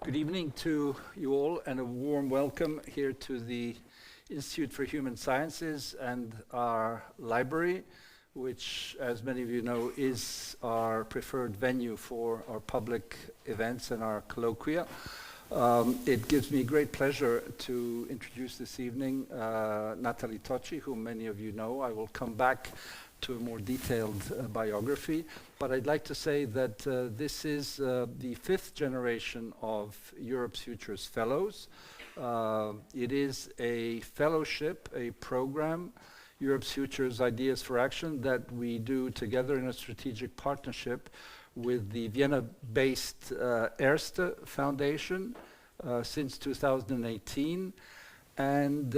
Good evening to you all, and a warm welcome here to the Institute for Human Sciences and our library, which, as many of you know, is our preferred venue for our public events and our colloquia. It gives me great pleasure to introduce this evening Nathalie Tocci, whom many of you know. I will come back to a more detailed biography, but I'd like to say that this is the fifth generation of Europe's Futures Fellows. It is a fellowship, a program, Europe's Futures Ideas for Action, that we do together in a strategic partnership with the Vienna-based ERSTE Foundation since 2018. And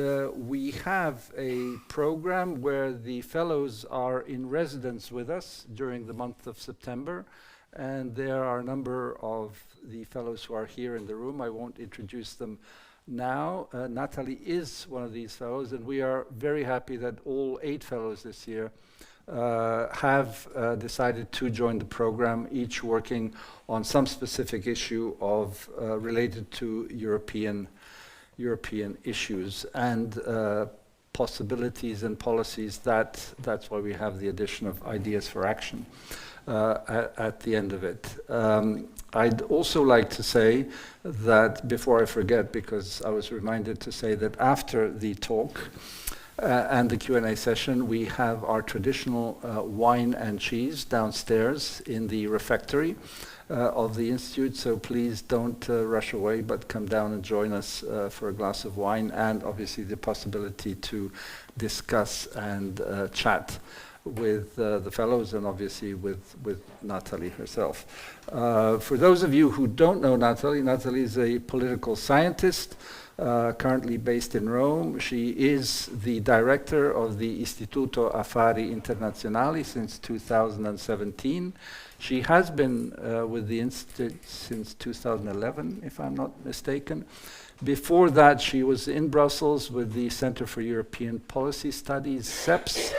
we have a program where the fellows are in residence with us during the month of September. And there are a number of the fellows who are here in the room. I won't introduce them now. Nathalie is one of these fellows, and we are very happy that all 8 fellows this year have decided to join the program, each working on some specific issue of related to European issues and possibilities and policies. That's why we have the addition of ideas for action at the end of it. I'd also like to say that, before I forget, because I was reminded to say that after the talk and the Q&A session, we have our traditional wine and cheese downstairs in the refectory of the Institute, so please don't rush away, but come down and join us for a glass of wine, and obviously the possibility to discuss and chat with the fellows, and obviously with Nathalie herself. For those of you who don't know Nathalie, Nathalie is a political scientist, currently based in Rome. She is the director of the Istituto Affari Internazionali since 2017. She has been with the Institute since 2011, if I'm not mistaken. Before that, she was in Brussels with the Center for European Policy Studies, CEPS,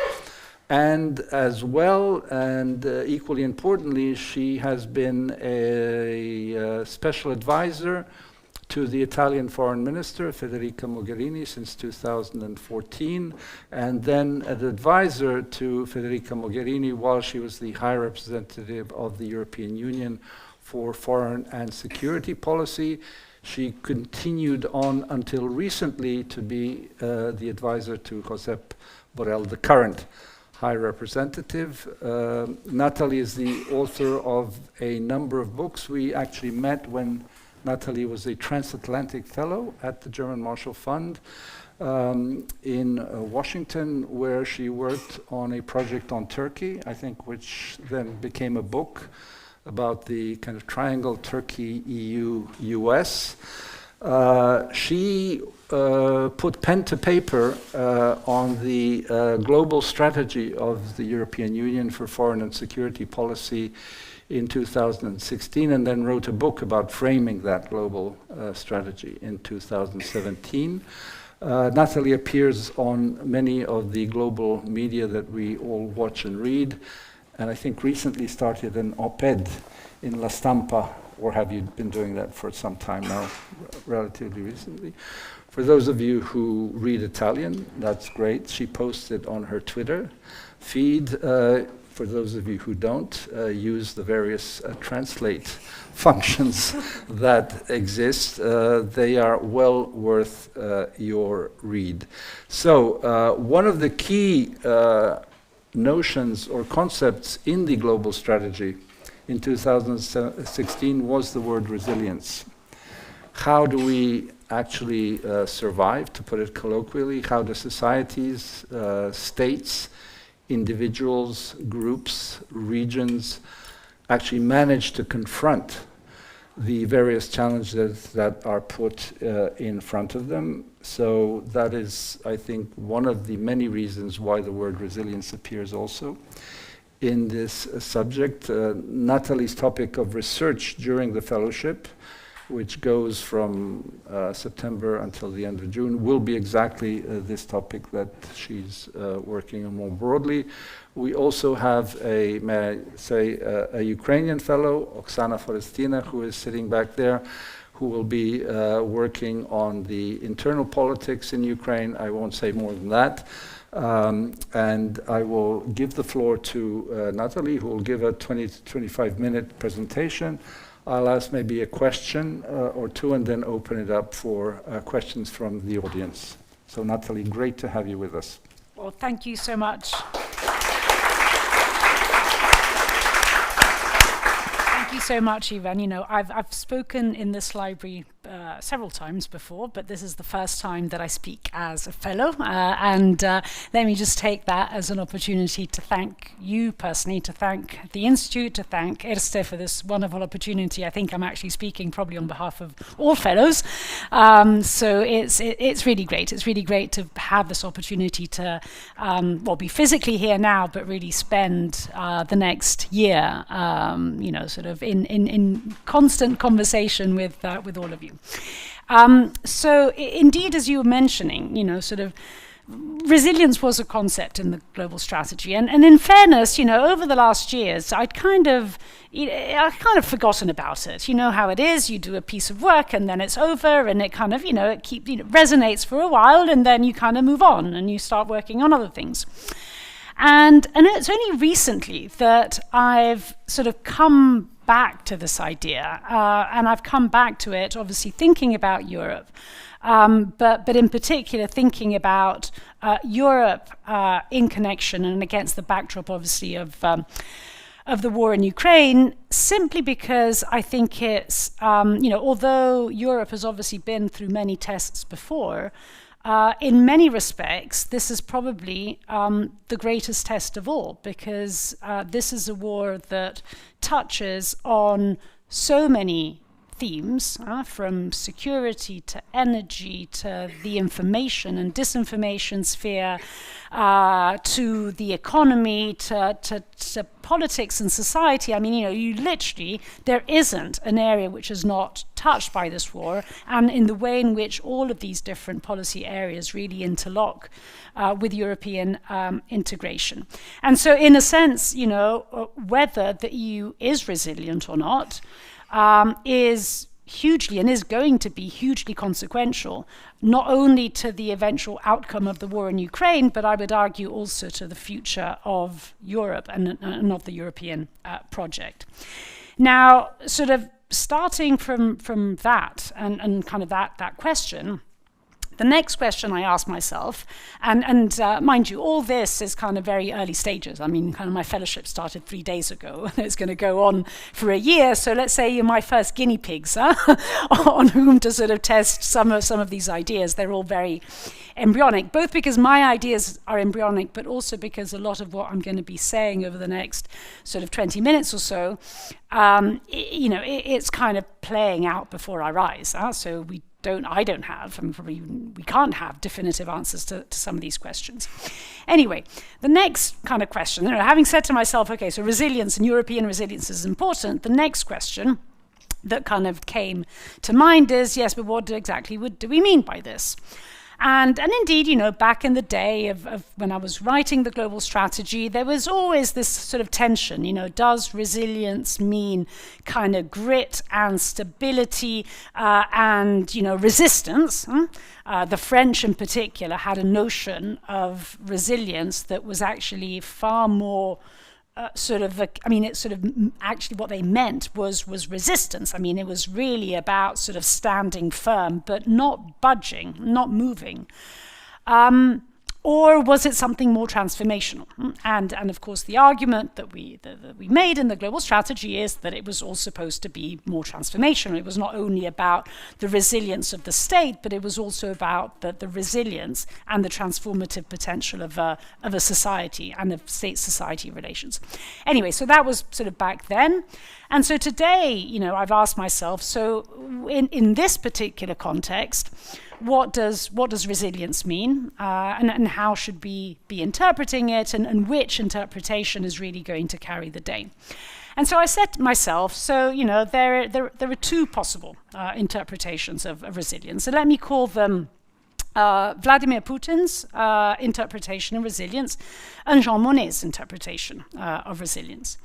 and as well, and equally importantly, she has been a special advisor to the Italian Foreign Minister, Federica Mogherini, since 2014, and then an advisor to Federica Mogherini while she was the High Representative of the European Union for Foreign and Security Policy. She continued on until recently to be the advisor to Josep Borrell, the current High Representative. Nathalie is the author of a number of books. We actually met when Nathalie was a transatlantic fellow at the German Marshall Fund in Washington, where she worked on a project on Turkey, I think, which then became a book about the kind of triangle Turkey, EU, US. She put pen to paper on the global strategy of the European Union for foreign and security policy in 2016, and then wrote a book about framing that global strategy in 2017. Nathalie appears on many of the global media that we all watch and read, and I think recently started an op-ed in La Stampa, or have you been doing that for some time now, relatively recently? For those of you who read Italian, that's great. She posted on her Twitter feed. For those of you who don't, use the various translate functions that exist. They are well worth your read. So one of the key notions or concepts in the global strategy in 2016 was the word resilience. How do we actually survive, to put it colloquially? How do societies, states, individuals, groups, regions actually manage to confront the various challenges that are put in front of them? So that is, I think, one of the many reasons why the word resilience appears also in this subject. Nathalie's topic of research during the fellowship, which goes from September until the end of June, will be exactly this topic that she's working on more broadly. We also have a, may I say, a Ukrainian fellow, Oksana Forestina, who is sitting back there, who will be working on the internal politics in Ukraine. I won't say more than that. And I will give the floor to Nathalie, who will give a 20 to 25-minute presentation. I'll ask maybe a question or two and then open it up for questions from the audience. So Nathalie, great to have you with us. Well, thank you so much. Thank you so much, Ivan. You know, I've spoken in this library several times before, but this is the first time that I speak as a fellow. And let me just take that as an opportunity to thank you personally, to thank the Institute, to thank ERSTE for this wonderful opportunity. I think I'm actually speaking probably on behalf of all fellows. So it's really great. It's really great to have this opportunity to, well, be physically here now, but really spend the next year, you know, sort of in constant conversation with all of you. So indeed, as you were mentioning, you know, sort of resilience was a concept in the global strategy, and in fairness, you know, over the last years, I've kind of forgotten about it. You know how it is. You do a piece of work and then it's over, and it kind of, you know, resonates for a while, and then you kind of move on and you start working on other things. And it's only recently that I've sort of come back to this idea, and I've come back to it obviously thinking about Europe, but in particular thinking about Europe in connection and against the backdrop obviously of the war in Ukraine, simply because I think it's, you know, although Europe has obviously been through many tests before, in many respects, this is probably the greatest test of all, because this is a war that touches on so many themes, from security to energy to the information and disinformation sphere, to the economy, to politics and society. I mean, you know, you literally, there isn't an area which is not touched by this war, and in the way in which all of these different policy areas really interlock with European integration. And so in a sense, you know, whether the EU is resilient or not, is hugely and is going to be hugely consequential, not only to the eventual outcome of the war in Ukraine, but I would argue also to the future of Europe and of the European project. Now, sort of starting from that and kind of that question, the next question I ask myself, and mind you, all this is kind of very early stages. I mean, kind of my fellowship started 3 days ago. It's going to go on for a year. So let's say you're my first guinea pigs on whom to sort of test some of these ideas. They're all very embryonic, both because my ideas are embryonic, but also because a lot of what I'm going to be saying over the next sort of 20 minutes or so, you know, it's kind of playing out before our eyes. So I don't have, and probably we can't have definitive answers to some of these questions. Anyway, the next kind of question, you know, having said to myself, okay, so resilience and European resilience is important, the next question that kind of came to mind is, yes, but what exactly do we mean by this? And indeed, you know, back in the day of when I was writing the global strategy, there was always this sort of tension, you know, does resilience mean kind of grit and stability and, you know, resistance? The French in particular had a notion of resilience that was actually far more actually what they meant was resistance. I mean, it was really about sort of standing firm, but not budging, not moving. Or was it something more transformational? And of course, the argument that we made in the global strategy is that it was all supposed to be more transformational. It was not only about the resilience of the state, but it was also about the resilience and the transformative potential of a society and of state-society relations. Anyway, so that was sort of back then. And so today, you know, I've asked myself, so in this particular context, what does resilience mean, and how should we be interpreting it, and which interpretation is really going to carry the day? And so I said to myself, so, you know, there are two possible interpretations of resilience. So let me call them Vladimir Putin's interpretation of resilience and Jean Monnet's interpretation of resilience.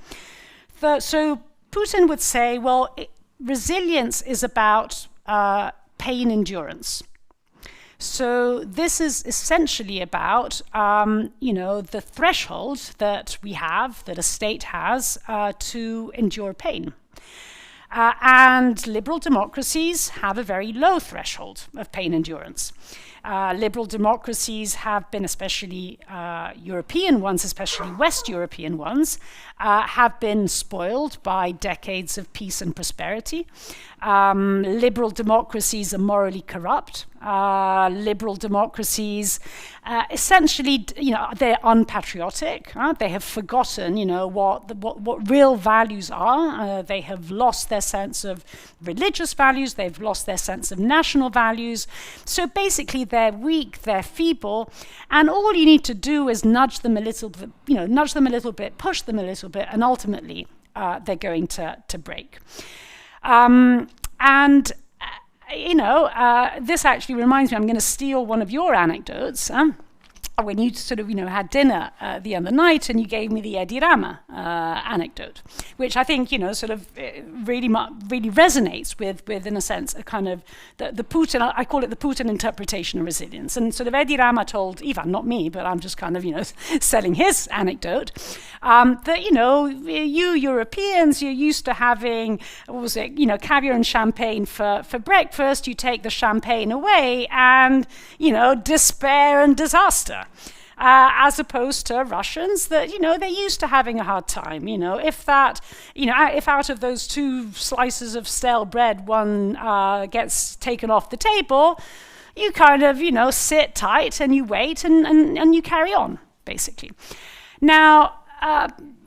So Putin would say, well, resilience is about pain endurance. So this is essentially about, the threshold that we have, that a state has, to endure pain. And liberal democracies have a very low threshold of pain endurance. Liberal democracies have been, especially European ones, especially West European ones, have been spoiled by decades of peace and prosperity. Liberal democracies are morally corrupt. Liberal democracies, essentially, they're unpatriotic. They have forgotten, what real values are. They have lost their sense of religious values. They've lost their sense of national values. So basically, they're weak, they're feeble, and all you need to do is nudge them a little bit, push them a little bit, and ultimately, they're going to break. This actually reminds me, I'm going to steal one of your anecdotes. When you sort of, had dinner the other night and you gave me the Edi Rama anecdote, which I think, really resonates with, in a sense, a kind of the Putin, I call it the Putin interpretation of resilience. And sort of Edi Rama told Ivan, not me, but I'm just kind of, selling his anecdote, that, you Europeans, you're used to having, caviar and champagne for breakfast. You take the champagne away and, despair and disaster. As opposed to Russians that, they're used to having a hard time. If out of those 2 slices of stale bread, one gets taken off the table, you kind of, sit tight and you wait and you carry on, basically. Now,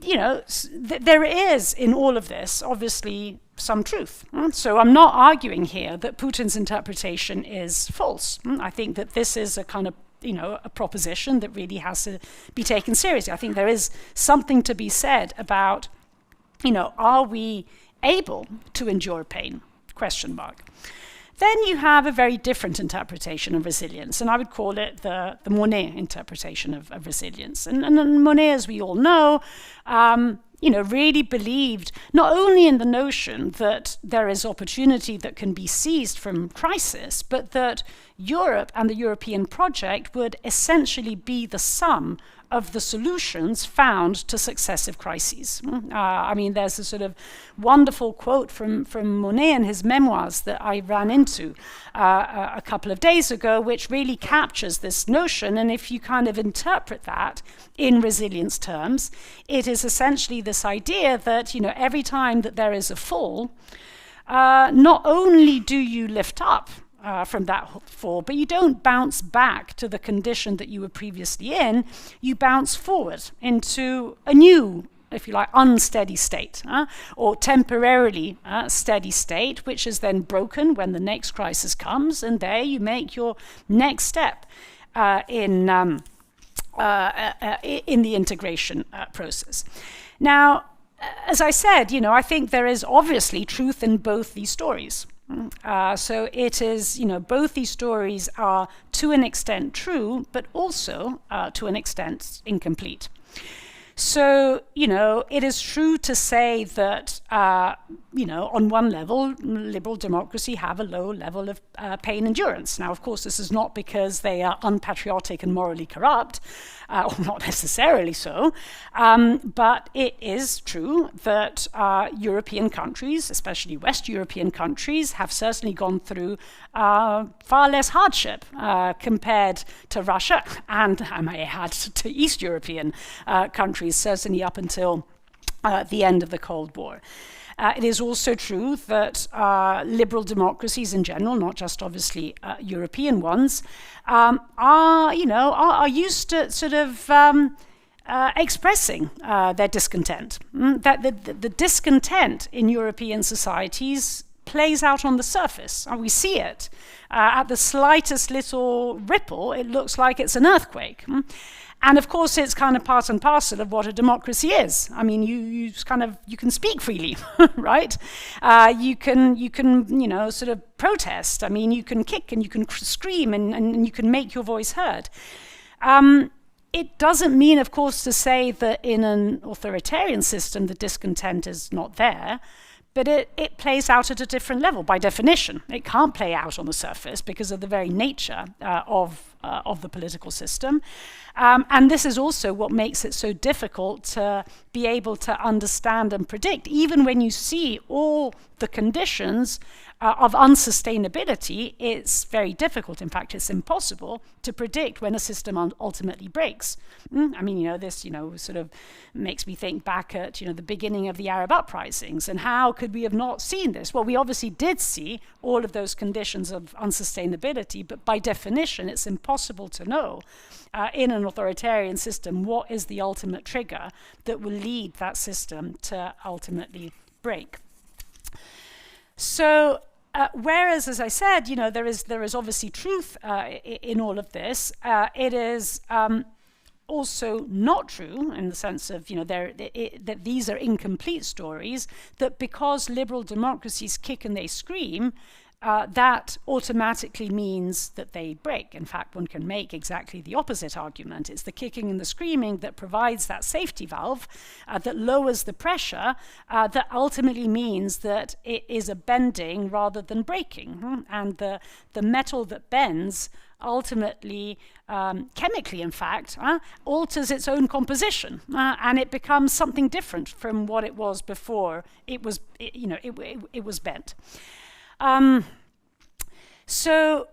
there is in all of this, obviously, some truth. So I'm not arguing here that Putin's interpretation is false. I think that this is a kind of a proposition that really has to be taken seriously. I think there is something to be said about, are we able to endure pain? Question mark. Then you have a very different interpretation of resilience, and I would call it the Monnet interpretation of resilience. And Monnet, as we all know, really believed not only in the notion that there is opportunity that can be seized from crisis, but that Europe and the European project would essentially be the sum of the solutions found to successive crises. There's a sort of wonderful quote from Monnet in his memoirs that I ran into a couple of days ago, which really captures this notion. And if you kind of interpret that in resilience terms, it is essentially this idea that, every time that there is a fall, not only do you lift up from that fall, but you don't bounce back to the condition that you were previously in. You bounce forward into a new, if you like, unsteady state, or temporarily steady state, which is then broken when the next crisis comes, and there you make your next step in the integration process. Now, as I said, I think there is obviously truth in both these stories. So it is, both these stories are to an extent true, but also to an extent incomplete. So, it is true to say that, on one level, liberal democracy have a low level of pain endurance. Now, of course, this is not because they are unpatriotic and morally corrupt, or not necessarily so, but it is true that European countries, especially West European countries, have certainly gone through far less hardship compared to Russia, and I may add to East European countries, certainly up until the end of the Cold War. It is also true that liberal democracies in general, not just obviously European ones, are used to sort of expressing their discontent. That the discontent in European societies plays out on the surface, and we see it. At the slightest little ripple, it looks like it's an earthquake. And of course, it's kind of part and parcel of what a democracy is. I mean, you can speak freely, right? You can sort of protest. I mean, you can kick and you can scream and you can make your voice heard. It doesn't mean, of course, to say that in an authoritarian system the discontent is not there. but it plays out at a different level by definition. It can't play out on the surface because of the very nature of the political system. And this is also what makes it so difficult to be able to understand and predict, even when you see all the conditions of unsustainability. It's very difficult. In fact, it's impossible to predict when a system ultimately breaks. I mean, this, sort of makes me think back at, the beginning of the Arab uprisings, and how could we have not seen this? Well, we obviously did see all of those conditions of unsustainability, but by definition, it's impossible to know in an authoritarian system what is the ultimate trigger that will lead that system to ultimately break. So, whereas, as I said, there is obviously truth in all of this, it is also not true in the sense of, that these are incomplete stories, that because liberal democracies kick and they scream, that automatically means that they break. In fact, one can make exactly the opposite argument. It's the kicking and the screaming that provides that safety valve that lowers the pressure, that ultimately means that it is a bending rather than breaking. And the metal that bends ultimately, chemically in fact, alters its own composition, and it becomes something different from what it was before it was bent. So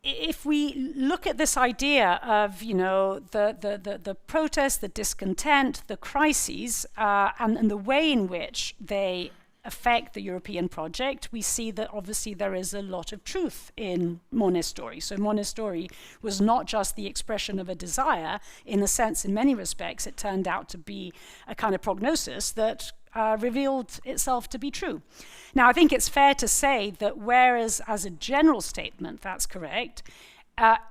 if we look at this idea of, the protest, the discontent, the crises, and the way in which they affect the European project, we see that obviously there is a lot of truth in Monet's story. So Monet's story was not just the expression of a desire. In a sense, in many respects, it turned out to be a kind of prognosis that revealed itself to be true. Now, I think it's fair to say that whereas as a general statement that's correct,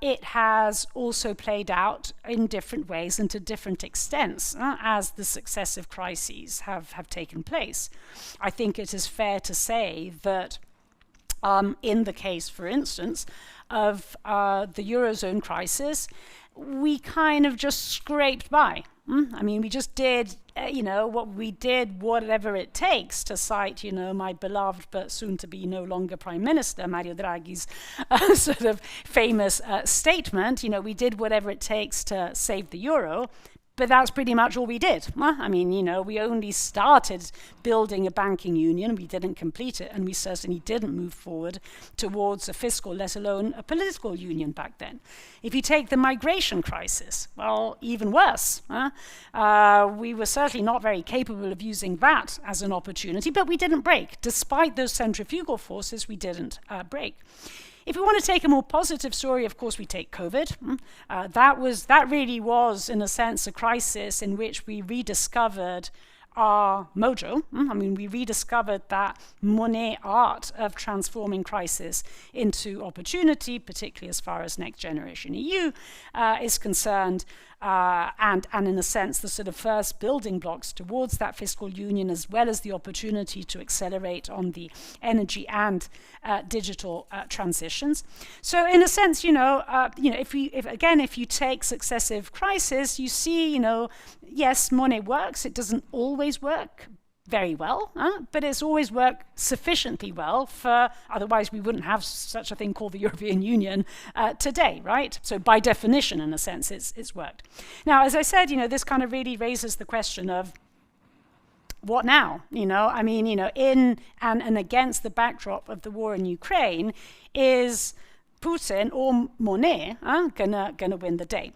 it has also played out in different ways and to different extents as the successive crises have taken place. I think it is fair to say that in the case, for instance, of the Eurozone crisis, we kind of just scraped by. I mean, we just did, what we did, whatever it takes, to cite, my beloved but soon-to-be no longer Prime Minister, Mario Draghi's sort of famous statement. We did whatever it takes to save the euro. But that's pretty much all we did. I mean, we only started building a banking union. We didn't complete it, and we certainly didn't move forward towards a fiscal, let alone a political union back then. If you take the migration crisis, well, even worse. We were certainly not very capable of using that as an opportunity, but we didn't break. Despite those centrifugal forces, we didn't break. If we want to take a more positive story, of course, we take COVID. That really was, in a sense, a crisis in which we rediscovered our mojo. I mean, we rediscovered that Monet art of transforming crisis into opportunity, particularly as far as Next Generation EU is concerned. And in a sense, the sort of first building blocks towards that fiscal union, as well as the opportunity to accelerate on the energy and digital transitions. So, in a sense, if you take successive crises, you see, yes, Monet works. It doesn't always work very well, but it's always worked sufficiently well for, otherwise we wouldn't have such a thing called the European Union today, right? So by definition, in a sense, it's worked. Now, as I said, this kind of really raises the question of what now? In and against the backdrop of the war in Ukraine, is Putin or Monet gonna win the day?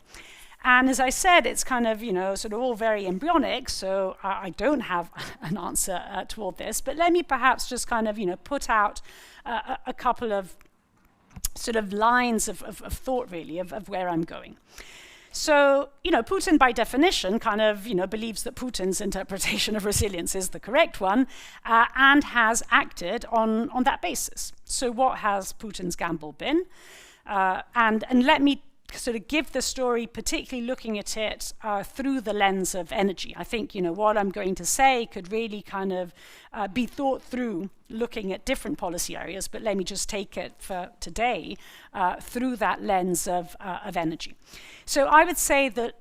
And as I said, it's kind of, sort of all very embryonic, so I don't have an answer to all this. But let me perhaps just kind of, put out a couple of sort of lines of thought, really, of where I'm going. So, Putin, by definition, kind of, believes that Putin's interpretation of resilience is the correct one, and has acted on that basis. So what has Putin's gamble been? And let me sort of give the story, particularly looking at it through the lens of energy. I think, what I'm going to say could really kind of be thought through looking at different policy areas, but let me just take it for today through that lens of energy. So I would say that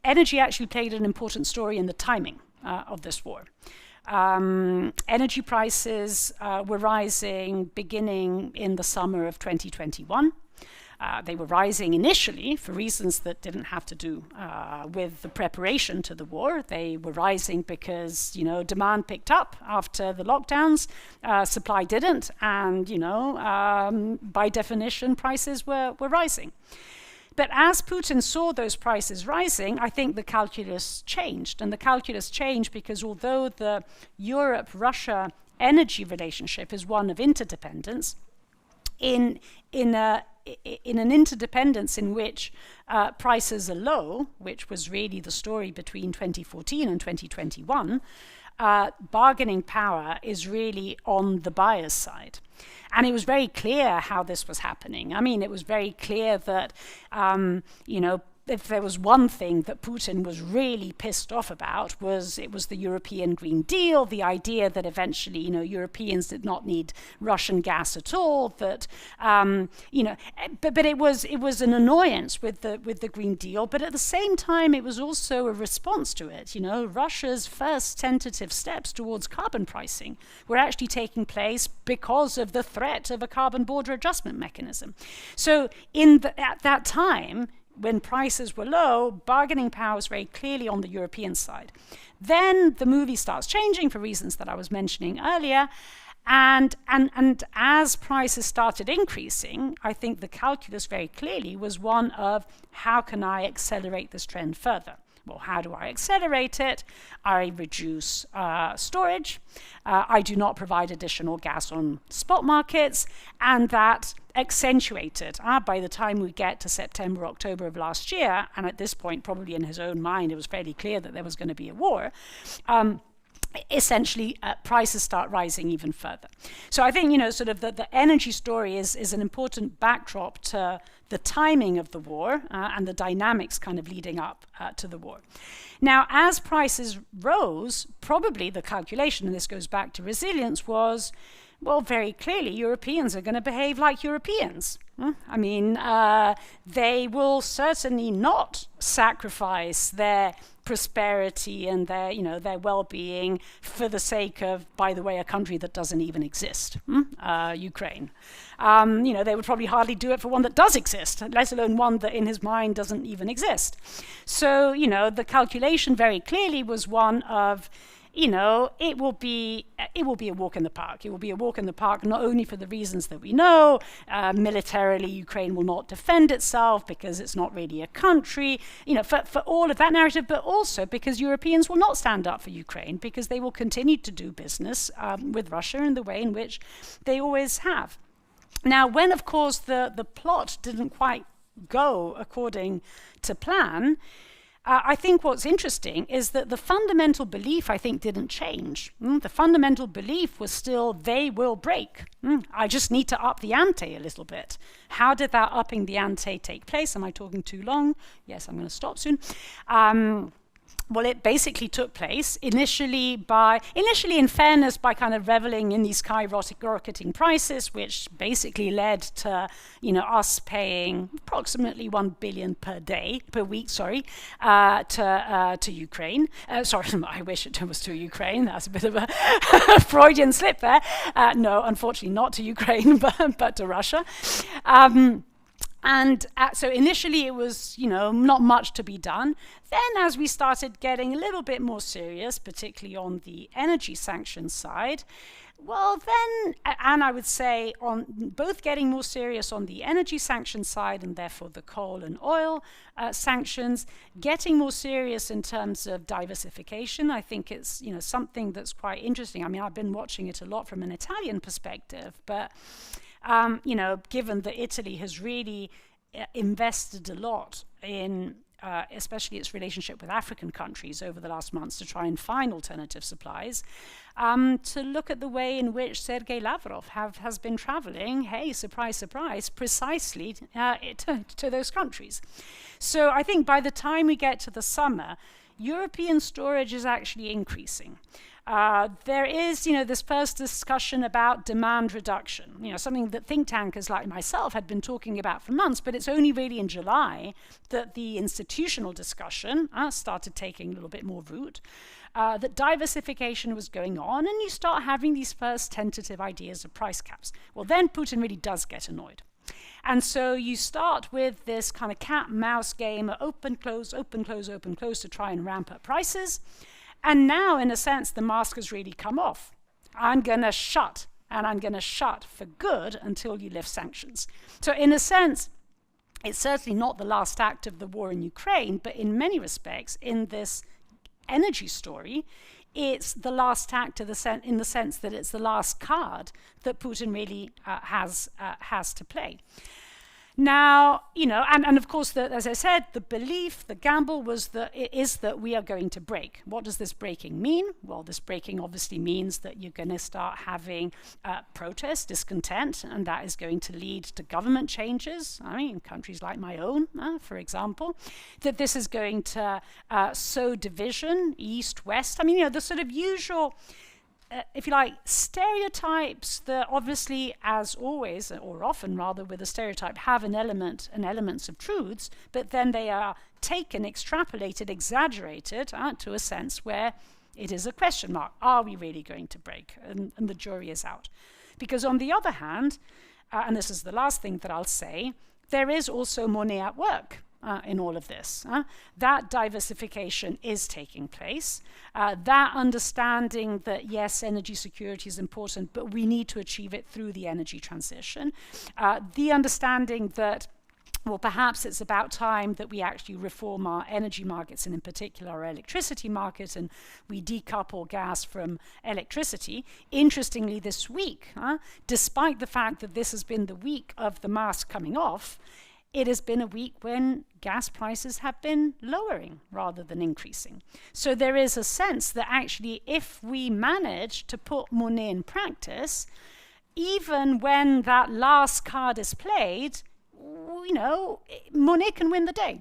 energy actually played an important story in the timing of this war. Energy prices were rising beginning in the summer of 2021. They were rising initially for reasons that didn't have to do with the preparation to the war. They were rising because, demand picked up after the lockdowns, supply didn't, and, by definition, prices were rising. But as Putin saw those prices rising, I think the calculus changed. And the calculus changed because although the Europe-Russia energy relationship is one of interdependence, in an interdependence in which prices are low, which was really the story between 2014 and 2021, bargaining power is really on the buyer's side. And it was very clear how this was happening. I mean, it was very clear that, if there was one thing that Putin was really pissed off about, it was the European Green Deal, the idea that eventually, Europeans did not need Russian gas at all. That, but it was an annoyance with the Green Deal. But at the same time, it was also a response to it. Russia's first tentative steps towards carbon pricing were actually taking place because of the threat of a carbon border adjustment mechanism. So at that time, when prices were low, bargaining power was very clearly on the European side. Then the movie starts changing for reasons that I was mentioning earlier. And as prices started increasing, I think the calculus very clearly was one of how can I accelerate this trend further? Well, how do I accelerate it? I reduce storage. I do not provide additional gas on spot markets, and that accentuated by the time we get to September, October of last year, and at this point, probably in his own mind, it was fairly clear that there was going to be a war. Essentially, prices start rising even further. So I think, sort of the energy story is an important backdrop to the timing of the war and the dynamics kind of leading up to the war. Now, as prices rose, probably the calculation, and this goes back to resilience, was, well, very clearly, Europeans are going to behave like Europeans. I mean, they will certainly not sacrifice their prosperity and their well-being for the sake of, by the way, a country that doesn't even exist, Ukraine. They would probably hardly do it for one that does exist, let alone one that in his mind doesn't even exist. So, the calculation very clearly was one of, it will be a walk in the park. It will be a walk in the park not only for the reasons that we know, militarily Ukraine will not defend itself because it's not really a country, for all of that narrative, but also because Europeans will not stand up for Ukraine because they will continue to do business with Russia in the way in which they always have. Now, when, of course, the plot didn't quite go according to plan, I think what's interesting is that the fundamental belief, I think, didn't change. The fundamental belief was still they will break. I just need to up the ante a little bit. How did that upping the ante take place? Am I talking too long? Yes, I'm going to stop soon. Well, it basically took place initially in fairness, by kind of reveling in these skyrocketing prices, which basically led to, us paying approximately 1 billion per week, to Ukraine. Sorry, I wish it was to Ukraine. That's a bit of a Freudian slip there. No, unfortunately not to Ukraine, but to Russia. So initially it was, not much to be done. Then as we started getting a little bit more serious, particularly on the energy sanctions side, well then, and I would say on both getting more serious on the energy sanctions side and therefore the coal and oil sanctions, getting more serious in terms of diversification. I think it's, something that's quite interesting. I mean, I've been watching it a lot from an Italian perspective, but given that Italy has really invested a lot in especially its relationship with African countries over the last months to try and find alternative supplies, to look at the way in which Sergei Lavrov has been traveling, hey, surprise, surprise, precisely to those countries. So I think by the time we get to the summer, European storage is actually increasing. There is, this first discussion about demand reduction, something that think tankers like myself had been talking about for months, but it's only really in July that the institutional discussion started taking a little bit more root, that diversification was going on, and you start having these first tentative ideas of price caps. Well, then Putin really does get annoyed. And so you start with this kind of cat-mouse game, open, close, open, close, open, close, to try and ramp up prices. And now, in a sense, the mask has really come off. I'm going to shut, and I'm going to shut for good until you lift sanctions. So in a sense, it's certainly not the last act of the war in Ukraine, but in many respects, in this energy story, it's the last act in the sense that it's the last card that Putin really has to play. Now, and of course, as I said, the belief, the gamble is that we are going to break. What does this breaking mean? Well, this breaking obviously means that you're going to start having protest, discontent, and that is going to lead to government changes. I mean, in countries like my own, for example, that this is going to sow division, east, west. I mean, the sort of usual, if you like, stereotypes that obviously, as always, or often rather with a stereotype, have an element and elements of truths, but then they are taken, extrapolated, exaggerated to a sense where it is a question mark. Are we really going to break? And the jury is out. Because on the other hand, and this is the last thing that I'll say, there is also money at work. In all of this. That diversification is taking place. That understanding that, yes, energy security is important, but we need to achieve it through the energy transition. The understanding that, well, perhaps it's about time that we actually reform our energy markets, and in particular our electricity market, and we decouple gas from electricity. Interestingly, this week, despite the fact that this has been the week of the mask coming off, it has been a week when gas prices have been lowering rather than increasing. So there is a sense that actually if we manage to put money in practice, even when that last card is played, money can win the day.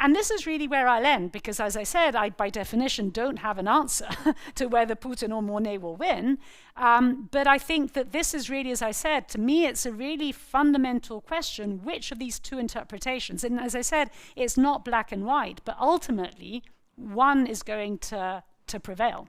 And this is really where I'll end, because as I said, I by definition don't have an answer to whether Putin or Monet will win. But I think that this is really, as I said, to me it's a really fundamental question, which of these two interpretations, and as I said, it's not black and white, but ultimately one is going to prevail.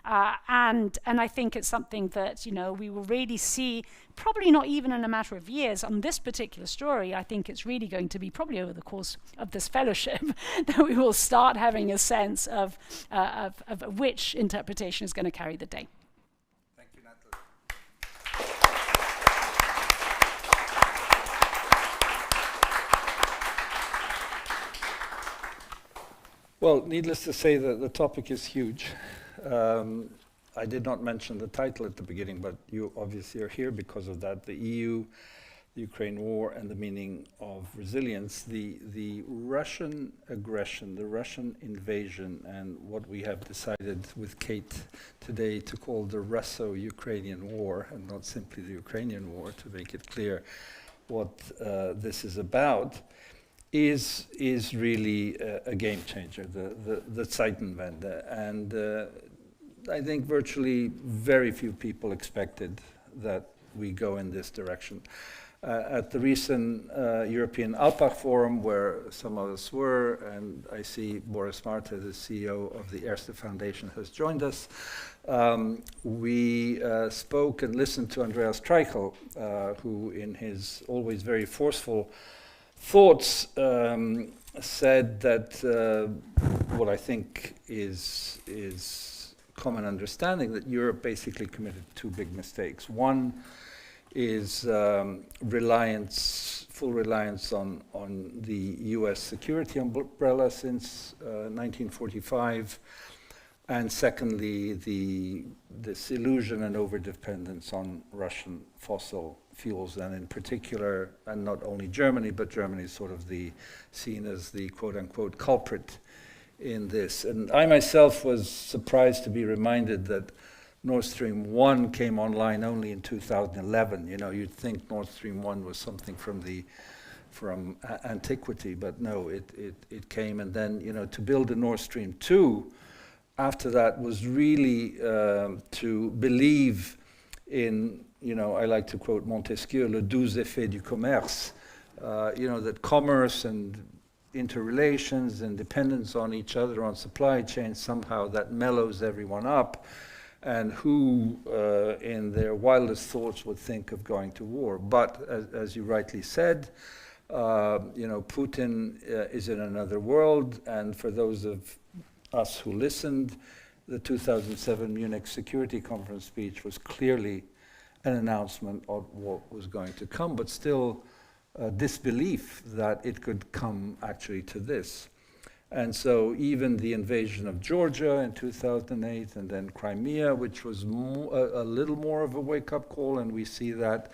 And I think it's something that, we will really see, probably not even in a matter of years on this particular story. I think it's really going to be probably over the course of this fellowship that we will start having a sense of which interpretation is going to carry the day. Thank you, Nathalie. Well, needless to say that the topic is huge. I did not mention the title at the beginning, but you obviously are here because of that. The EU, the Ukraine war, and the meaning of resilience. The Russian aggression, the Russian invasion, and what we have decided with Kate today to call the Russo-Ukrainian war, and not simply the Ukrainian war, to make it clear what this is about, is really a game changer, the Zeitenwende. And I think virtually very few people expected that we go in this direction. At the recent European Alpbach Forum, where some of us were, and I see Boris Marta, the CEO of the ERSTE Foundation, has joined us, we spoke and listened to Andreas Streichel, who in his always very forceful thoughts said that what I think is common understanding, that Europe basically committed two big mistakes. One is full reliance on the US security umbrella since 1945, and secondly, this illusion and overdependence on Russian fossil fuels, and in particular, and not only Germany, but Germany is sort of seen as the quote-unquote culprit in this. And I myself was surprised to be reminded that Nord Stream 1 came online only in 2011. You'd think Nord Stream 1 was something from antiquity, but no, it came. And then, to build a Nord Stream 2 after that was really to believe in, I like to quote Montesquieu, le douze effets du commerce, that commerce and interrelations and dependence on each other, on supply chains, somehow that mellows everyone up, and who in their wildest thoughts would think of going to war. But as you rightly said, Putin is in another world, and for those of us who listened, the 2007 Munich Security Conference speech was clearly an announcement of what was going to come, but still disbelief that it could come actually to this. And so even the invasion of Georgia in 2008 and then Crimea, which was a little more of a wake-up call, and we see that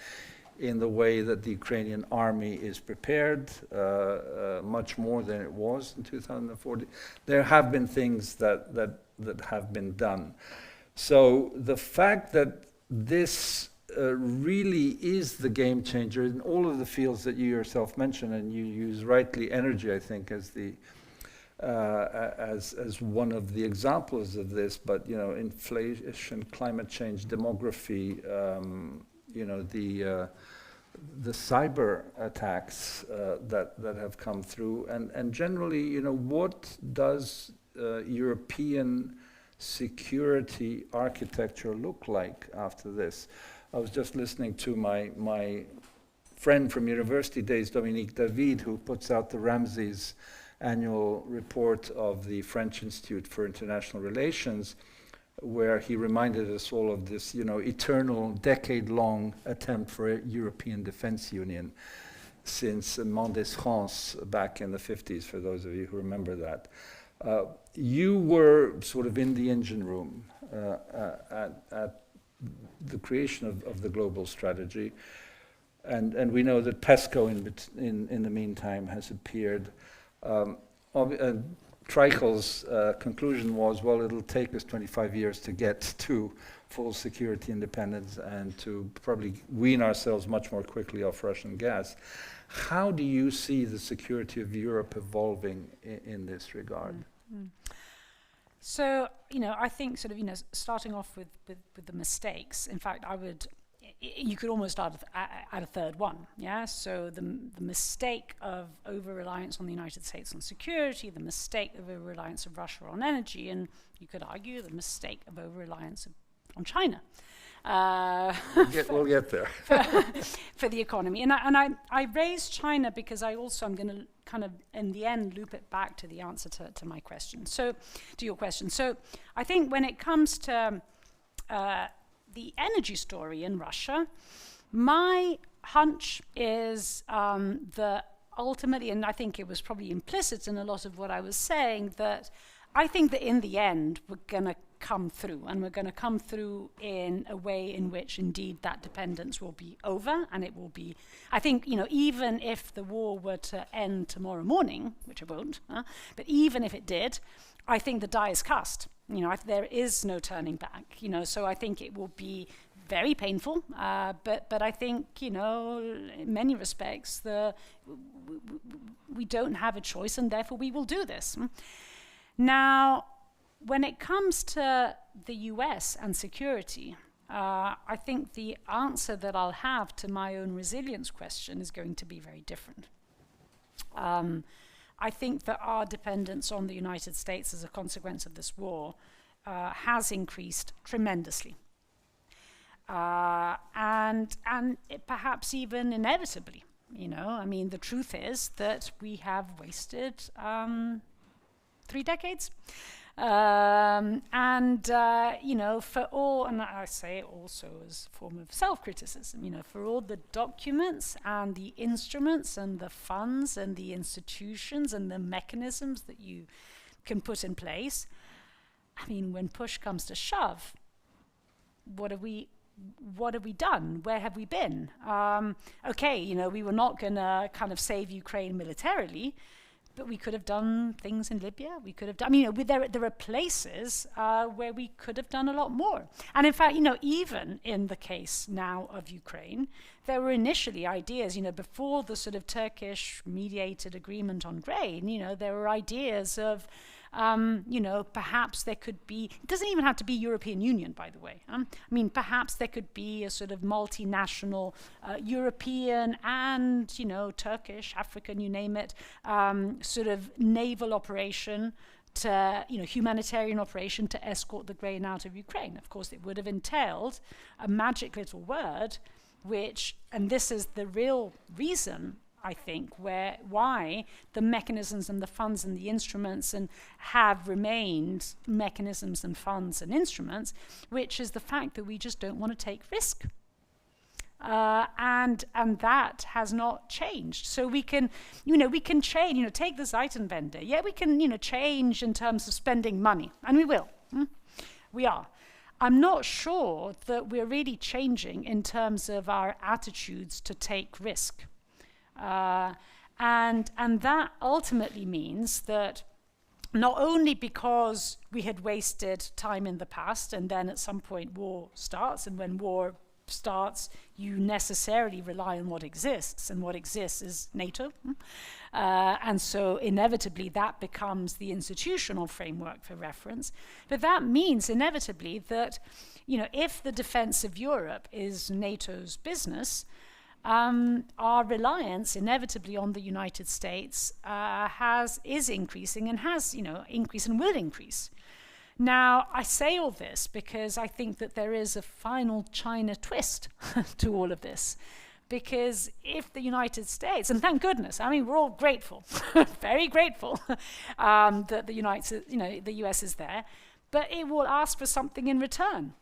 in the way that the Ukrainian army is prepared, much more than it was in 2014. There have been things that have been done. So the fact that this really is the game changer in all of the fields that you yourself mentioned, and you use rightly energy, I think, as the as one of the examples of this. But inflation, climate change, demography, the cyber attacks that have come through, and generally, what does European security architecture look like after this? I was just listening to my friend from university days, Dominique David, who puts out the Ramses annual report of the French Institute for International Relations, where he reminded us all of this, eternal, decade-long attempt for a European defense union since Mendes France back in the 50s, for those of you who remember that. You were sort of in the engine room at the creation of the global strategy, and we know that PESCO in the meantime has appeared. Treichel's conclusion was, well, it'll take us 25 years to get to full security independence and to probably wean ourselves much more quickly off Russian gas. How do you see the security of Europe evolving in this regard? Mm-hmm. So, I think starting off with the mistakes, in fact, you could almost start at a third one, yeah? So the mistake of over-reliance on the United States on security, the mistake of over-reliance of Russia on energy, and you could argue the mistake of over-reliance on China. We'll get there. for the economy. And I raised China because I'm going to kind of, in the end, loop it back to the answer to my question. So, to your question. So, I think when it comes to the energy story in Russia, my hunch is that ultimately, and I think it was probably implicit in a lot of what I was saying, that I think that in the end, we're going to come through, and we're going to come through in a way in which indeed that dependence will be over, and it will be, I think, even if the war were to end tomorrow morning, which it won't, but even if it did, I think the die is cast. There is no turning back, so I think it will be very painful, but I think, in many respects, we don't have a choice, and therefore we will do this. Now, when it comes to the US and security, I think the answer that I'll have to my own resilience question is going to be very different. I think that our dependence on the United States as a consequence of this war has increased tremendously. And perhaps even inevitably, the truth is that we have wasted 3 decades. For all, and I say it also as a form of self-criticism, for all the documents and the instruments and the funds and the institutions and the mechanisms that you can put in place, when push comes to shove, what have we done? Where have we been? We were not going to kind of save Ukraine militarily, but we could have done things in Libya. We could have done, there are places where we could have done a lot more. And in fact, even in the case now of Ukraine, there were initially ideas, before the sort of Turkish mediated agreement on grain, there were ideas of You know, perhaps there could be, it doesn't even have to be European Union, by the way. I mean, perhaps there could be a sort of multinational European and, you know, Turkish, African, you name it, sort of naval operation to, you know, humanitarian operation to escort the grain out of Ukraine. Of course, it would have entailed a magic little word, which, and this is the real reason, I think, why the mechanisms and the funds and the instruments and have remained mechanisms and funds and instruments, which is the fact that we just don't want to take risk. And that has not changed. So we can, you know, change, you know, take the Zeitenwende. Yeah, we can, you know, change in terms of spending money, and we will. We are. I'm not sure that we're really changing in terms of our attitudes to take risk. And that ultimately means that not only because we had wasted time in the past and then at some point war starts, and when war starts you necessarily rely on what exists, and what exists is NATO. And so inevitably that becomes the institutional framework for reference. But that means inevitably that, you know, if the defense of Europe is NATO's business, our reliance inevitably on the United States is increasing and has, you know, increased and will increase. Now, I say all this because I think that there is a final China twist to all of this. Because if the United States, and thank goodness, I mean, we're all grateful, very grateful that the US is there, but it will ask for something in return.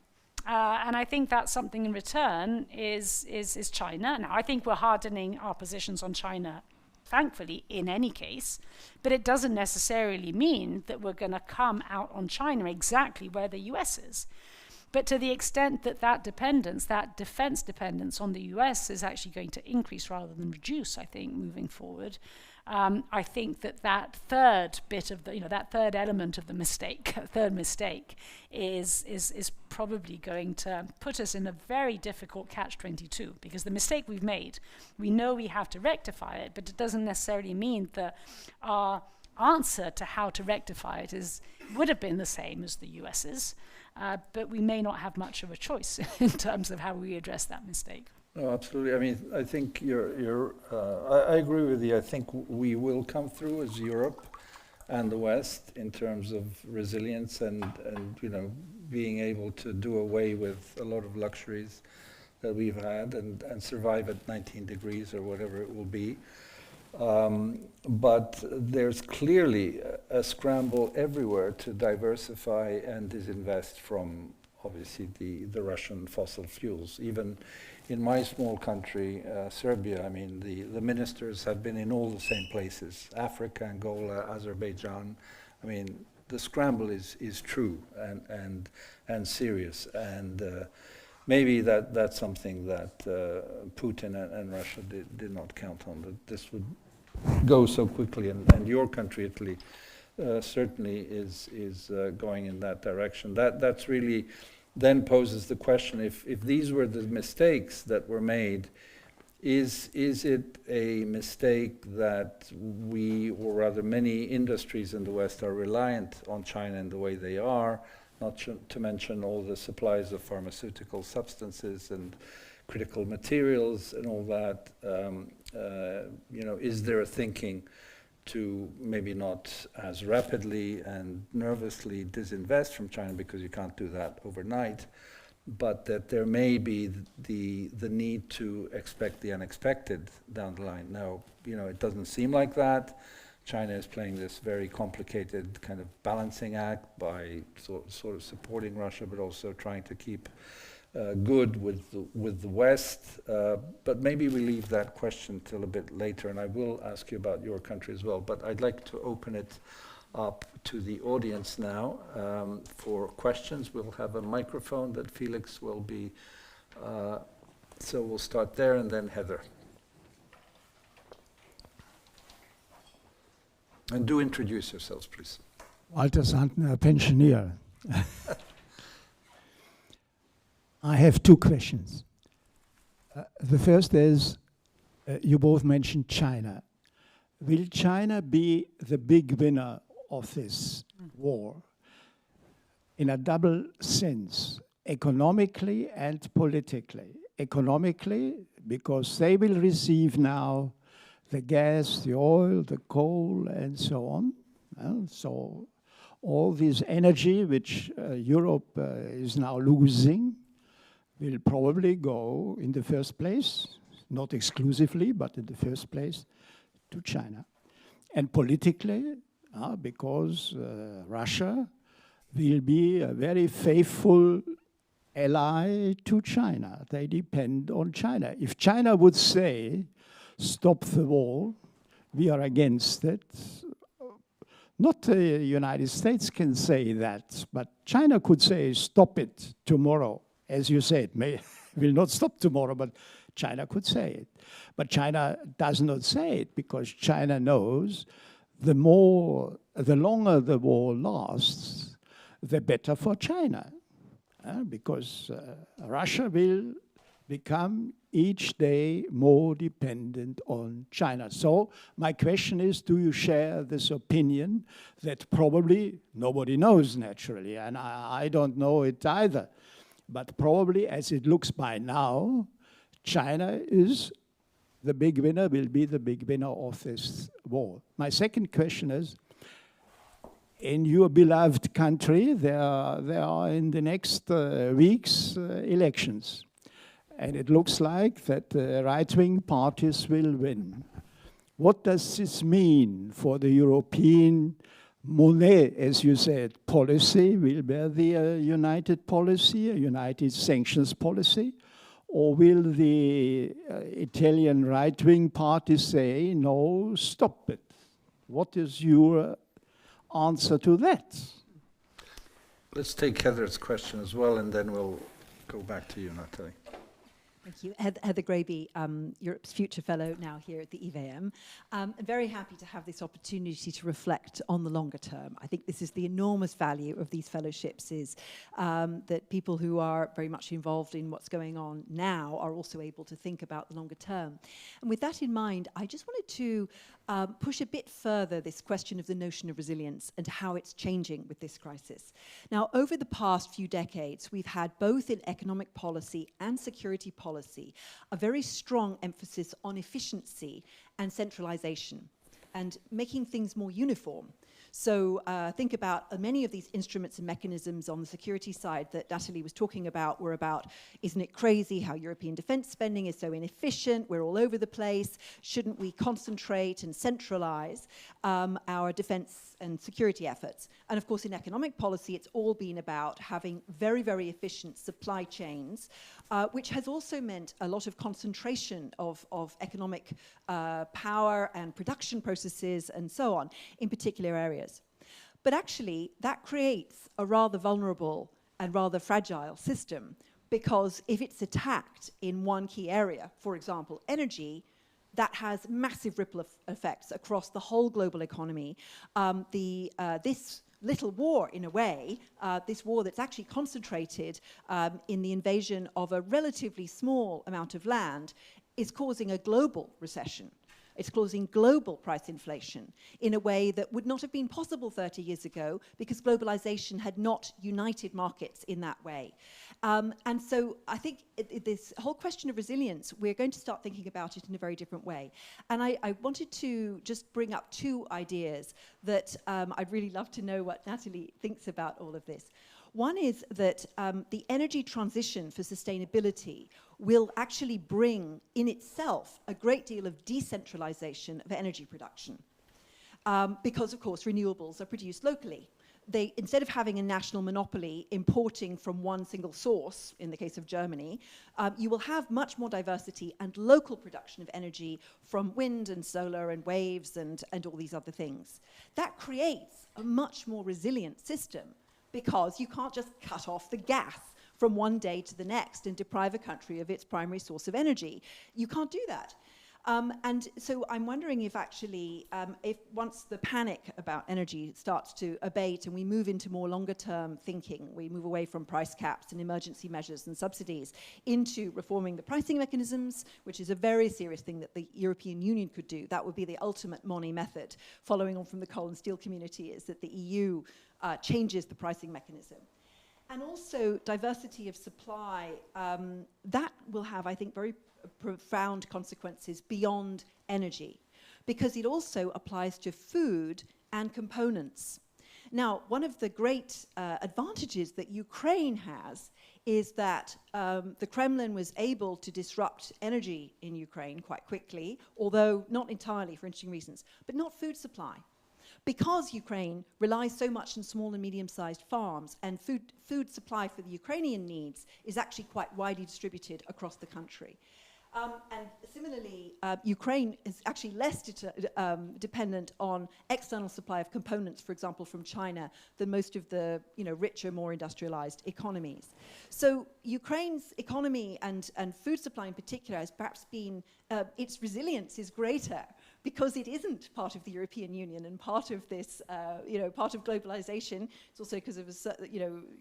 And I think that something in return is China. Now, I think we're hardening our positions on China, thankfully, in any case, but it doesn't necessarily mean that we're going to come out on China exactly where the US is. But to the extent that that dependence, that defense dependence on the US is actually going to increase rather than reduce, I think, moving forward, I think that third bit of the, you know, that third element of the mistake, third mistake, is probably going to put us in a very difficult catch-22, because the mistake we've made, we know we have to rectify it, but it doesn't necessarily mean that our answer to how to rectify it would have been the same as the US's, but we may not have much of a choice in terms of how we address that mistake. No, absolutely. I mean, I think I agree with you. I think we will come through as Europe and the West in terms of resilience and you know, being able to do away with a lot of luxuries that we've had and survive at 19 degrees or whatever it will be. But there's clearly a scramble everywhere to diversify and disinvest from, obviously, the Russian fossil fuels. Even in my small country, Serbia, I mean, the ministers have been in all the same places: Africa, Angola, Azerbaijan. I mean, the scramble is true and serious. And maybe that's something that Putin and Russia did not count on, that this would go so quickly. And your country, Italy, certainly is going in that direction. That's really then poses the question, if these were the mistakes that were made, is it a mistake that we, or rather many industries in the West, are reliant on China in the way they are, not to mention all the supplies of pharmaceutical substances and critical materials and all that? You know, is there a thinking to maybe not as rapidly and nervously disinvest from China, because you can't do that overnight, but that there may be the need to expect the unexpected down the line? Now, you know, it doesn't seem like that. China is playing this very complicated kind of balancing act by sort of supporting Russia, but also trying to keep good with the West. But maybe we leave that question till a bit later, and I will ask you about your country as well. But I'd like to open it up to the audience now for questions. We'll have a microphone that Felix will be, so we'll start there, and then Heather. And do introduce yourselves, please. Walter Sandner, pensioner. I have two questions. The first is, you both mentioned China. Will China be the big winner of this war in a double sense, economically and politically. Economically, because they will receive now the gas, the oil, the coal, and so on. So all this energy which Europe is now losing will probably go in the first place, not exclusively, but in the first place, to China. And politically, because Russia will be a very faithful ally to China. They depend on China. If China would say, stop the war, we are against it. Not the United States can say that, but China could say, stop it tomorrow. As you said, will not stop tomorrow, but China could say it. But China does not say it because China knows the longer the war lasts, the better for China. Because Russia will become each day more dependent on China. So my question is, do you share this opinion that probably nobody knows naturally, and I don't know it either, but probably as it looks by now, China is the big winner, will be the big winner of this war. My second question is, in your beloved country, there are in the next weeks elections. And it looks like that right-wing parties will win. What does this mean for the European money, as you said, policy? Will there be a united policy, a united sanctions policy? Or will the Italian right-wing party say, no, stop it? What is your answer to that? Let's take Heather's question as well, and then we'll go back to you, Nathalie. Thank you. Heather Graby, Europe's Future Fellow, now here at the EVM. I'm very happy to have this opportunity to reflect on the longer term. I think this is the enormous value of these fellowships, is that people who are very much involved in what's going on now are also able to think about the longer term. And with that in mind, I just wanted to push a bit further this question of the notion of resilience and how it's changing with this crisis. Now, over the past few decades, we've had both in economic policy and security policy a very strong emphasis on efficiency and centralization and making things more uniform. So think about many of these instruments and mechanisms on the security side that Nathalie was talking about were about, isn't it crazy how European defense spending is so inefficient, we're all over the place, shouldn't we concentrate and centralize our defense and security efforts? And of course in economic policy it's all been about having very, very efficient supply chains, which has also meant a lot of concentration of economic power and production processes and so on in particular areas. But actually, that creates a rather vulnerable and rather fragile system, because if it's attacked in one key area, for example, energy, that has massive ripple effects across the whole global economy. This little war, in a way, this war that's actually concentrated in the invasion of a relatively small amount of land, is causing a global recession. It's causing global price inflation in a way that would not have been possible 30 years ago because globalization had not united markets in that way. And so I think this whole question of resilience, we're going to start thinking about it in a very different way. And I wanted to just bring up two ideas that I'd really love to know what Nathalie thinks about all of this. One is that the energy transition for sustainability will actually bring in itself a great deal of decentralization of energy production. Because, of course, renewables are produced locally. They, instead of having a national monopoly importing from one single source, in the case of Germany, you will have much more diversity and local production of energy from wind and solar and waves and all these other things. That creates a much more resilient system, because you can't just cut off the gas from one day to the next and deprive a country of its primary source of energy. You can't do that. And so I'm wondering if actually, if once the panic about energy starts to abate and we move into more longer term thinking, we move away from price caps and emergency measures and subsidies into reforming the pricing mechanisms, which is a very serious thing that the European Union could do. That would be the ultimate money method, following on from the coal and steel community, is that the EU changes the pricing mechanism. And also diversity of supply, that will have, I think, very profound consequences beyond energy, because it also applies to food and components. Now, one of the great advantages that Ukraine has is that the Kremlin was able to disrupt energy in Ukraine quite quickly, although not entirely for interesting reasons, but not food supply. Because Ukraine relies so much on small and medium-sized farms, and food supply for the Ukrainian needs is actually quite widely distributed across the country. And similarly, Ukraine is actually less dependent on external supply of components, for example, from China, than most of the richer, more industrialized economies. So Ukraine's economy and food supply in particular has perhaps been, its resilience is greater because it isn't part of the European Union and part of this, part of globalization. It's also because of,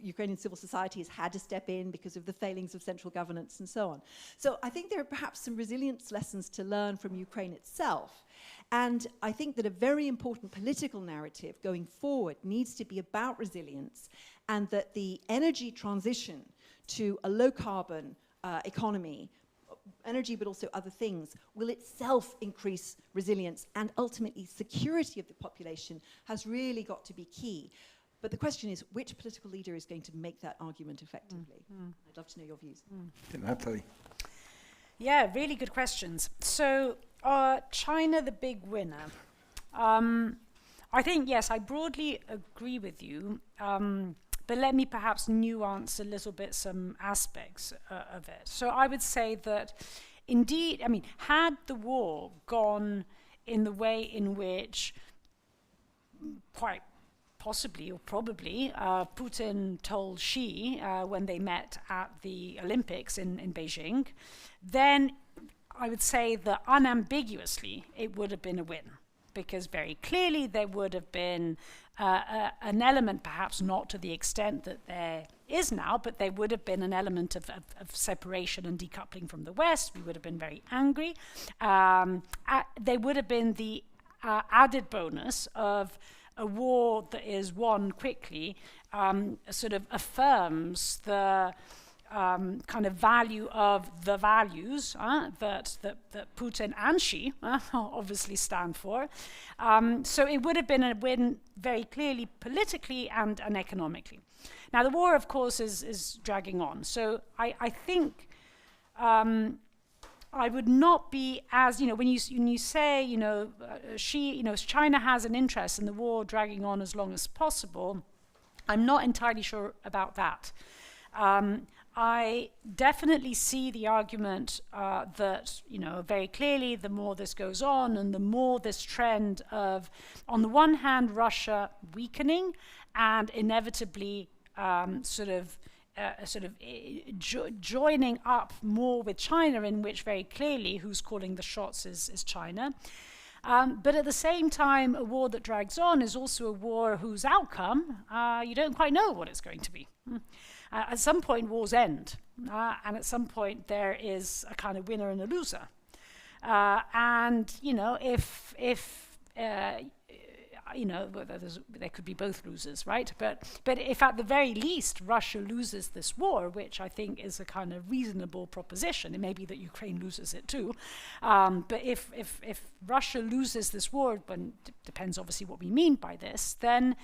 Ukrainian civil society has had to step in because of the failings of central governance and so on. So I think there are perhaps some resilience lessons to learn from Ukraine itself. And I think that a very important political narrative going forward needs to be about resilience, and that the energy transition to a low-carbon economy, energy but also other things, will itself increase resilience, and ultimately security of the population has really got to be key. But the question is, which political leader is going to make that argument effectively? I'd love to know your views. Nathalie. Yeah, really good questions. So, China the big winner? I think, yes, I broadly agree with you, but let me perhaps nuance a little bit some aspects of it. So I would say that, indeed, had the war gone in the way in which, quite possibly or probably, Putin told Xi when they met at the Olympics in Beijing, then I would say that unambiguously it would have been a win, because very clearly there would have been an element, perhaps not to the extent that there is now, but there would have been an element of separation and decoupling from the West. We would have been very angry. There would have been the added bonus of a war that is won quickly, sort of affirms the kind of value of the values that Putin and Xi obviously stand for. So it would have been a win very clearly politically and economically. Now the war, of course, is dragging on. So I think I would not be as, when you say, China has an interest in the war dragging on as long as possible, I'm not entirely sure about that. I definitely see the argument that, very clearly the more this goes on and the more this trend of, on the one hand, Russia weakening and inevitably joining up more with China, in which very clearly who's calling the shots is China. But at the same time, a war that drags on is also a war whose outcome, you don't quite know what it's going to be. At some point, wars end, and at some point there is a kind of winner and a loser. And if there could be both losers, right? But if at the very least Russia loses this war, which I think is a kind of reasonable proposition, it may be that Ukraine loses it too. But if Russia loses this war, depends obviously what we mean by this, then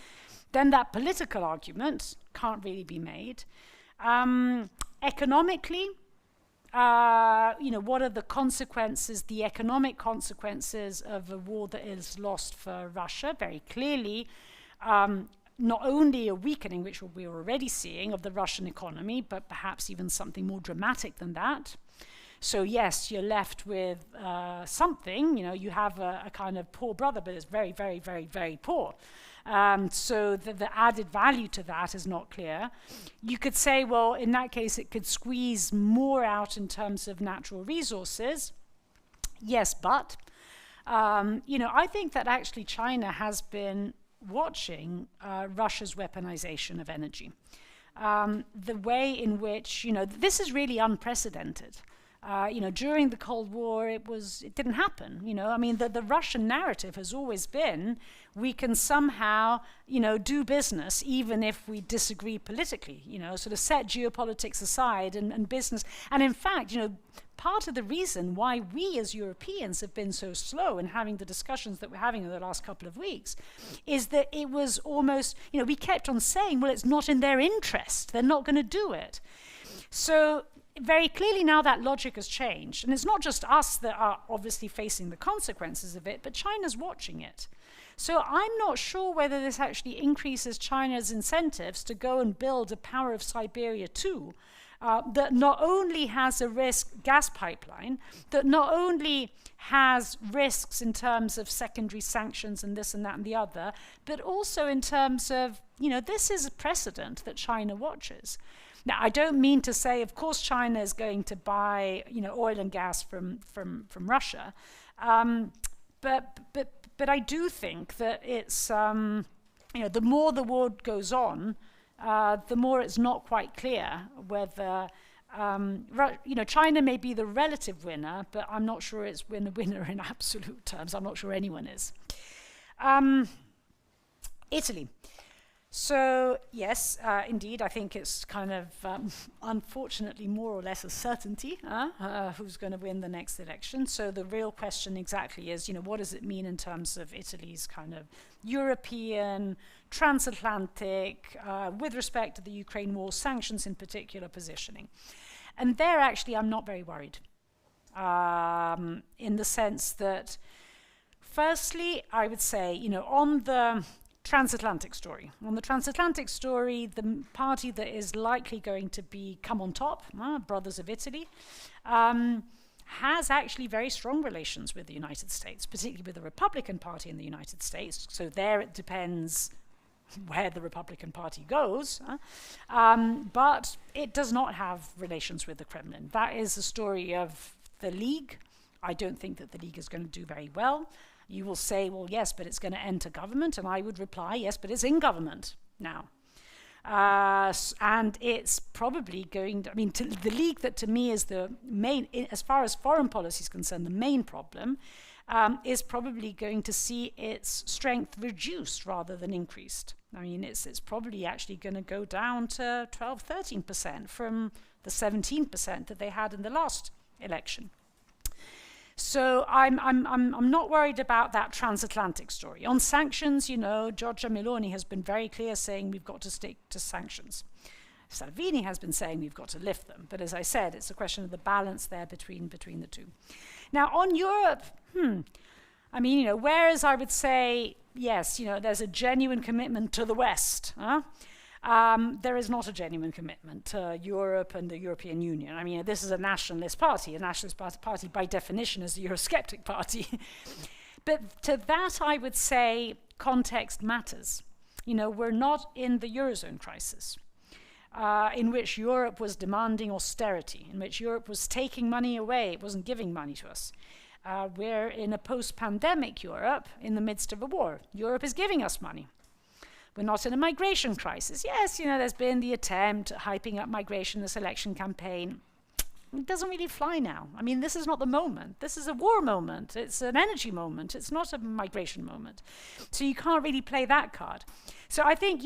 that political argument can't really be made. Economically, what are the consequences, the economic consequences of a war that is lost for Russia? Very clearly, not only a weakening, which we're already seeing, of the Russian economy, but perhaps even something more dramatic than that. So yes, you're left with something, you have a kind of poor brother, but it's very, very, very, very poor. So the added value to that is not clear. You could say, well, in that case, it could squeeze more out in terms of natural resources. Yes, but, I think that actually China has been watching Russia's weaponization of energy. The way in which, this is really unprecedented. During the Cold War, it didn't happen. The Russian narrative has always been, we can somehow, do business even if we disagree politically. Sort of set geopolitics aside and business. And in fact, part of the reason why we as Europeans have been so slow in having the discussions that we're having in the last couple of weeks is that it was almost, we kept on saying, well, it's not in their interest. They're not going to do it. So very clearly now that logic has changed. And it's not just us that are obviously facing the consequences of it, but China's watching it. So I'm not sure whether this actually increases China's incentives to go and build a Power of Siberia 2, that not only has a gas pipeline, that not only has risks in terms of secondary sanctions and this and that and the other, but also in terms of, this is a precedent that China watches. Now, I don't mean to say, of course, China is going to buy, oil and gas from Russia, but I do think that it's, the more the war goes on, the more it's not quite clear whether, China may be the relative winner, but I'm not sure it's winner in absolute terms. I'm not sure anyone is. Italy. So, yes, indeed, I think it's kind of, unfortunately, more or less a certainty who's going to win the next election. So the real question exactly is, what does it mean in terms of Italy's kind of European, transatlantic, with respect to the Ukraine war, sanctions in particular, positioning? And there, actually, I'm not very worried, in the sense that, firstly, I would say, on the transatlantic story. On the transatlantic story, the party that is likely going to come on top, Brothers of Italy, has actually very strong relations with the United States, particularly with the Republican Party in the United States. So there it depends where the Republican Party goes, but it does not have relations with the Kremlin. That is the story of the League. I don't think that the League is going to do very well. You will say, well, yes, but it's going to enter government. And I would reply, yes, but it's in government now. And it's probably going to, the League that to me is the main, as far as foreign policy is concerned, the main problem is probably going to see its strength reduced rather than increased. It's probably actually going to go down to 12, 13% from the 17% that they had in the last election. So I'm not worried about that transatlantic story. On sanctions, Giorgia Meloni has been very clear saying we've got to stick to sanctions. Salvini has been saying we've got to lift them. But as I said, it's a question of the balance there between the two. Now, on Europe, whereas I would say, yes, there's a genuine commitment to the West, there is not a genuine commitment to Europe and the European Union. This is a nationalist party. A nationalist party, by definition, is a Eurosceptic party. But to that, I would say context matters. We're not in the Eurozone crisis, in which Europe was demanding austerity, in which Europe was taking money away. It wasn't giving money to us. We're in a post-pandemic Europe in the midst of a war. Europe is giving us money. We're not in a migration crisis. Yes, there's been the attempt at hyping up migration, this election campaign. It doesn't really fly now. This is not the moment. This is a war moment. It's an energy moment. It's not a migration moment. So you can't really play that card. So I think,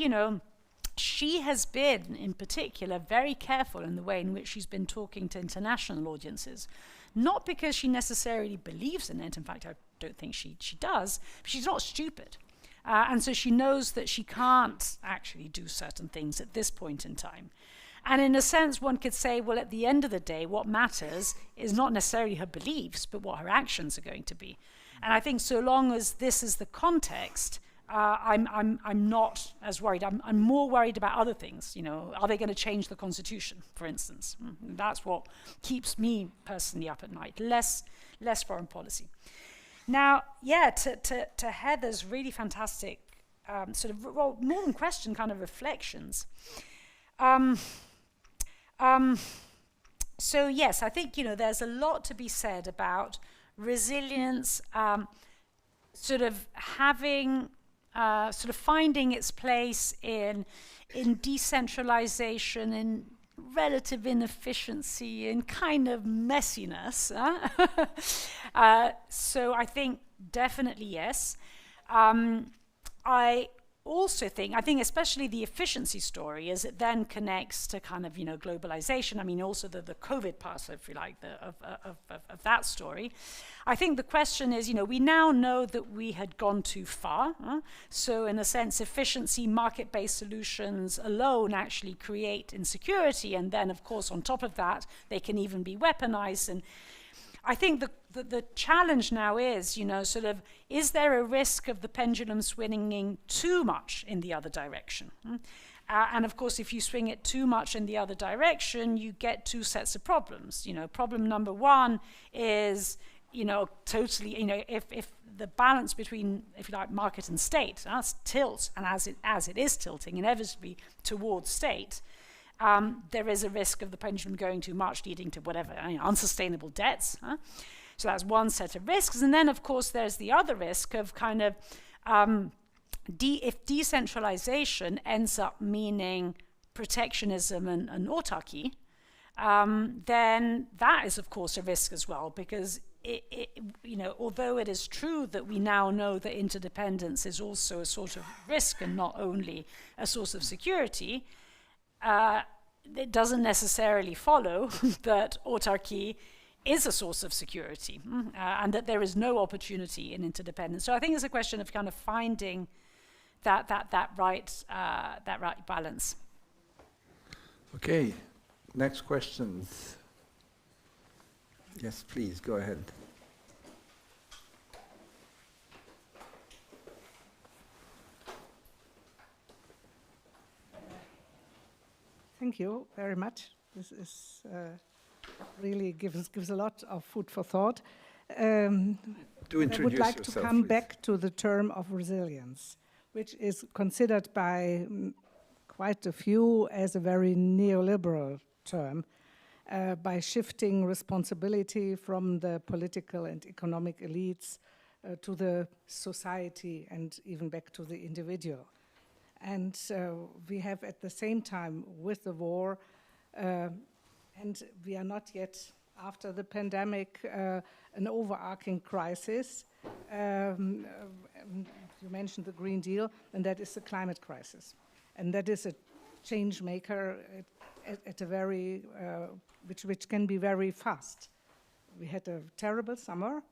she has been, in particular, very careful in the way in which she's been talking to international audiences. Not because she necessarily believes in it. In fact, I don't think she does. But she's not stupid. And so she knows that she can't actually do certain things at this point in time. And in a sense, one could say, well, at the end of the day, what matters is not necessarily her beliefs, but what her actions are going to be. And I think so long as this is the context, I'm not as worried. I'm more worried about other things. Are they going to change the constitution, for instance? That's what keeps me personally up at night. Less foreign policy. Now, to Heather's really fantastic more than question, kind of reflections. So yes, I think, there's a lot to be said about resilience sort of having, sort of finding its place in decentralization, in relative inefficiency, in kind of messiness. So I think definitely yes. I also think, especially the efficiency story, as it then connects to kind of, globalization. I mean, also the COVID part, if you like, of that story. I think the question is, we now know that we had gone too far. So in a sense, efficiency, market-based solutions alone actually create insecurity. And then, of course, on top of that, they can even be weaponized. And I think the challenge now is, sort of, is there a risk of the pendulum swinging too much in the other direction? And of course, if you swing it too much in the other direction, you get two sets of problems. Problem number one is, totally, if the balance between, if you like, market and state tilts, and as it is tilting inevitably towards state, there is a risk of the pendulum going too much, leading to whatever, unsustainable debts. So that's one set of risks. And then, of course, there's the other risk of kind of, if decentralization ends up meaning protectionism and autarky, then that is, of course, a risk as well, because although it is true that we now know that interdependence is also a sort of risk and not only a source of security, it doesn't necessarily follow that autarky is a source of security, and that there is no opportunity in interdependence. So I think it's a question of kind of finding that right balance. Okay, next questions. Yes, please go ahead. Thank you very much. This is really gives a lot of food for thought. Do introduce I would like yourself, to come please. back to the term of resilience, which is considered by quite a few as a very neoliberal term, by shifting responsibility from the political and economic elites to the society and even back to the individual. And we have at the same time with the war, and we are not yet after the pandemic, an overarching crisis. You mentioned the Green Deal, and that is the climate crisis. And that is a change maker at a very, which can be very fast. We had a terrible summer,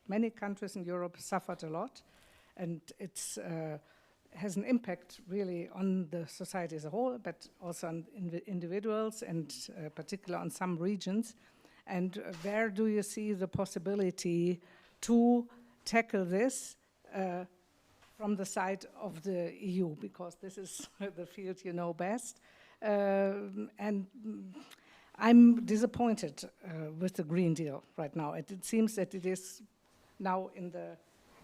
many countries in Europe suffered a lot, and it's has an impact really on the society as a whole, but also on individuals and particularly on some regions. And where do you see the possibility to tackle this from the side of the EU? Because this is the field you know best. And I'm disappointed with the Green Deal right now. It seems that it is now in the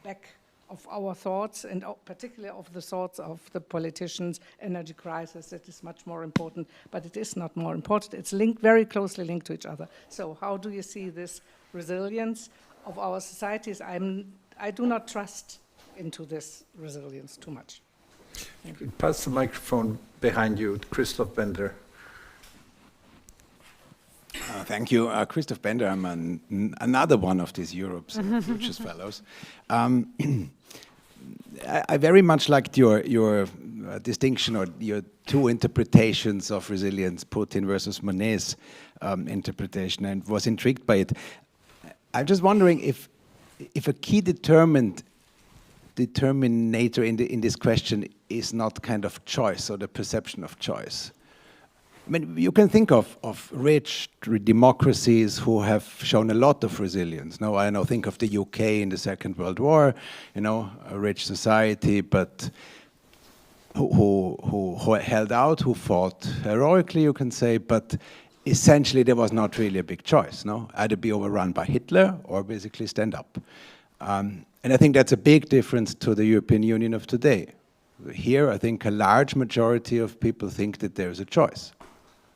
back of our thoughts, and particularly of the thoughts of the politicians. Energy crisis, that is much more important, but it is not more important. It's linked, very closely linked to each other. So how do you see this resilience of our societies? I do not trust into this resilience too much. Thank you. Pass the microphone behind you, Christoph Bender. Thank you. Christoph Bender, I'm another one of these Europe's Futures Fellows. I very much liked your distinction, or your two interpretations of resilience, Putin versus Monet's interpretation, and was intrigued by it. I'm just wondering if a key determinator in this question is not kind of choice, or the perception of choice. I mean, you can think of rich democracies who have shown a lot of resilience. No, I know, think of the UK in the Second World War, you know, a rich society, but who held out, who fought heroically, you can say, but essentially there was not really a big choice, no? Either be overrun by Hitler or basically stand up. And I think that's a big difference to the European Union of today. Here, I think a large majority of people think that there's a choice.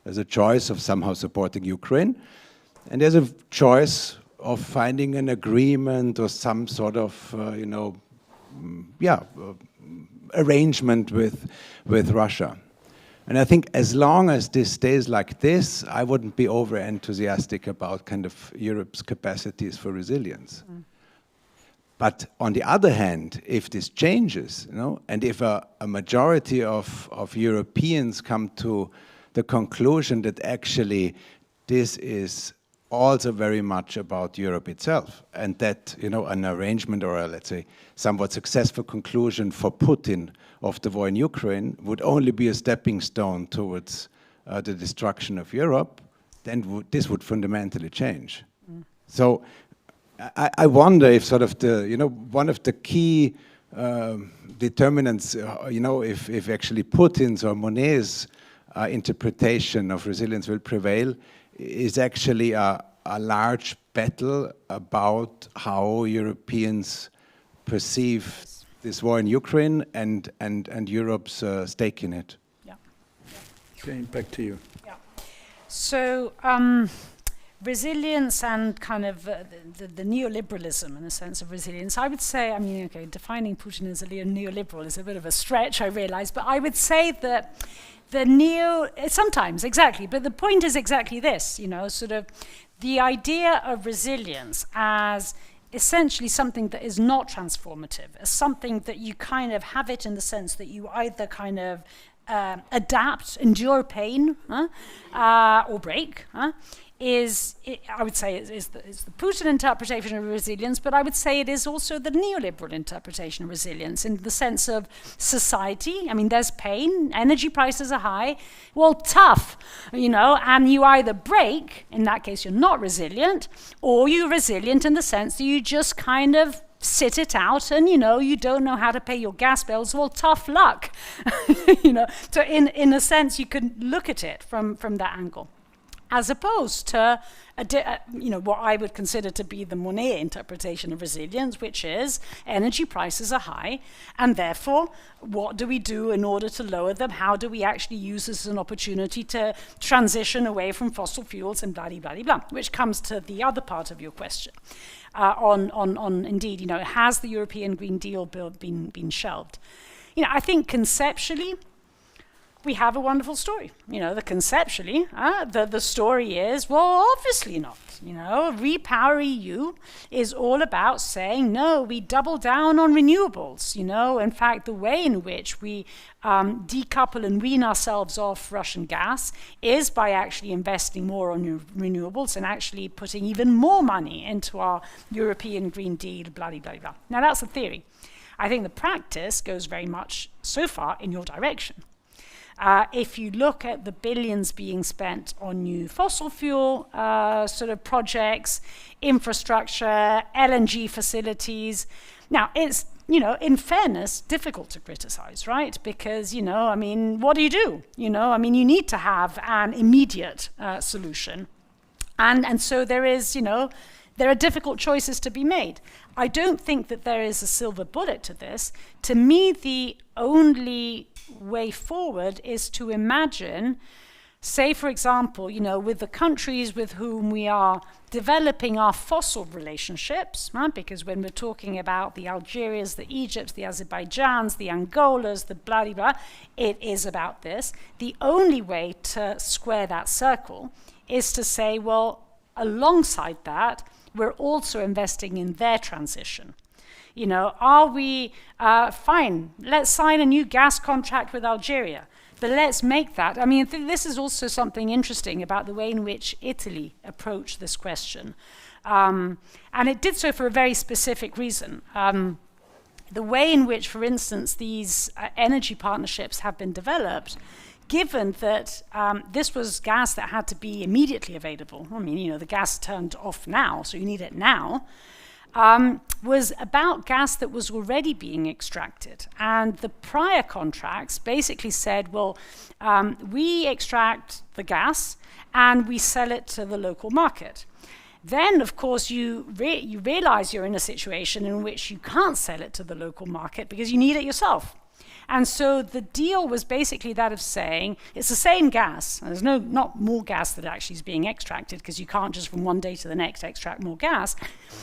There's a choice of somehow supporting Ukraine, and there's a choice finding an agreement or some sort of, arrangement with Russia. And I think as long as this stays like this, I wouldn't be over enthusiastic about kind of Europe's capacities for resilience. But on the other hand, if this changes, and if a majority of Europeans come to the conclusion that actually this is also very much about Europe itself, and that an arrangement or a, let's say, somewhat successful conclusion for Putin of the war in Ukraine would only be a stepping stone towards the destruction of Europe, then this would fundamentally change. So I wonder if sort of one of the key determinants, if actually Putin's or Monnet's interpretation of resilience will prevail, is actually a large battle about how Europeans perceive this war in Ukraine and Europe's stake in it. Yeah. Okay, back to you. Yeah. So resilience and kind of the neoliberalism, in a sense of resilience, I would say, I mean, okay, defining Putin as a neoliberal is a bit of a stretch, I realize, but I would say that sometimes, exactly, but the point is exactly this, sort of the idea of resilience as essentially something that is not transformative, as something that you kind of have it in the sense that you either kind of adapt, endure pain, or break, I would say is the Putin interpretation of resilience, but I would say it is also the neoliberal interpretation of resilience in the sense of society. I mean, there's pain, energy prices are high, well, tough, and you either break, in that case you're not resilient, or you're resilient in the sense that you just kind of sit it out and, you don't know how to pay your gas bills, well, tough luck. So in a sense, you can look at it from that angle, as opposed to what I would consider to be the Monnet interpretation of resilience, which is energy prices are high, and therefore, what do we do in order to lower them? How do we actually use this as an opportunity to transition away from fossil fuels and blah, blah, blah, blah, which comes to the other part of your question. On indeed, has the European Green Deal bill been shelved? I think conceptually, we have a wonderful story. Conceptually, the story is, well, obviously not. Repower EU is all about saying, no, we double down on renewables. In fact, the way in which we decouple and wean ourselves off Russian gas is by actually investing more on renewables and actually putting even more money into our European Green Deal, blah, blah, blah, blah. Now, that's the theory. I think the practice goes very much so far in your direction. If you look at the billions being spent on new fossil fuel sort of projects, infrastructure, LNG facilities, now it's, in fairness, difficult to criticize, right? Because, what do? You need to have an immediate solution. And so there is, there are difficult choices to be made. I don't think that there is a silver bullet to this. To me, the only way forward is to imagine, say, for example, with the countries with whom we are developing our fossil relationships, right? Because when we're talking about the Algerias, the Egypts, the Azerbaijans, the Angolas, the blah, blah, blah, it is about this. The only way to square that circle is to say, well, alongside that, we're also investing in their transition. Are we, fine, let's sign a new gas contract with Algeria, but let's make that, this is also something interesting about the way in which Italy approached this question. And it did so for a very specific reason. The way in which, for instance, these energy partnerships have been developed, given that this was gas that had to be immediately available, the gas turned off now, so you need it now, was about gas that was already being extracted. And the prior contracts basically said, well, we extract the gas and we sell it to the local market. Then, of course, you realize you're in a situation in which you can't sell it to the local market because you need it yourself. And so the deal was basically that of saying, it's the same gas, and there's not more gas that actually is being extracted, because you can't just from one day to the next extract more gas,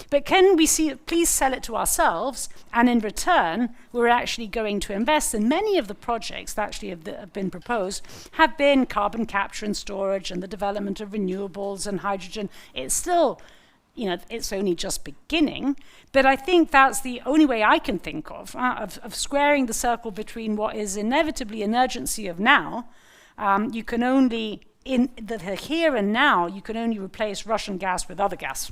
but can we please sell it to ourselves, and in return, we're actually going to invest in many of the projects that actually have been proposed, have been carbon capture and storage and the development of renewables and hydrogen. It's still, you know, it's only just beginning, but I think that's the only way I can think of squaring the circle between what is inevitably an urgency of now. You can only, in the here and now, you can only replace Russian gas with other gas.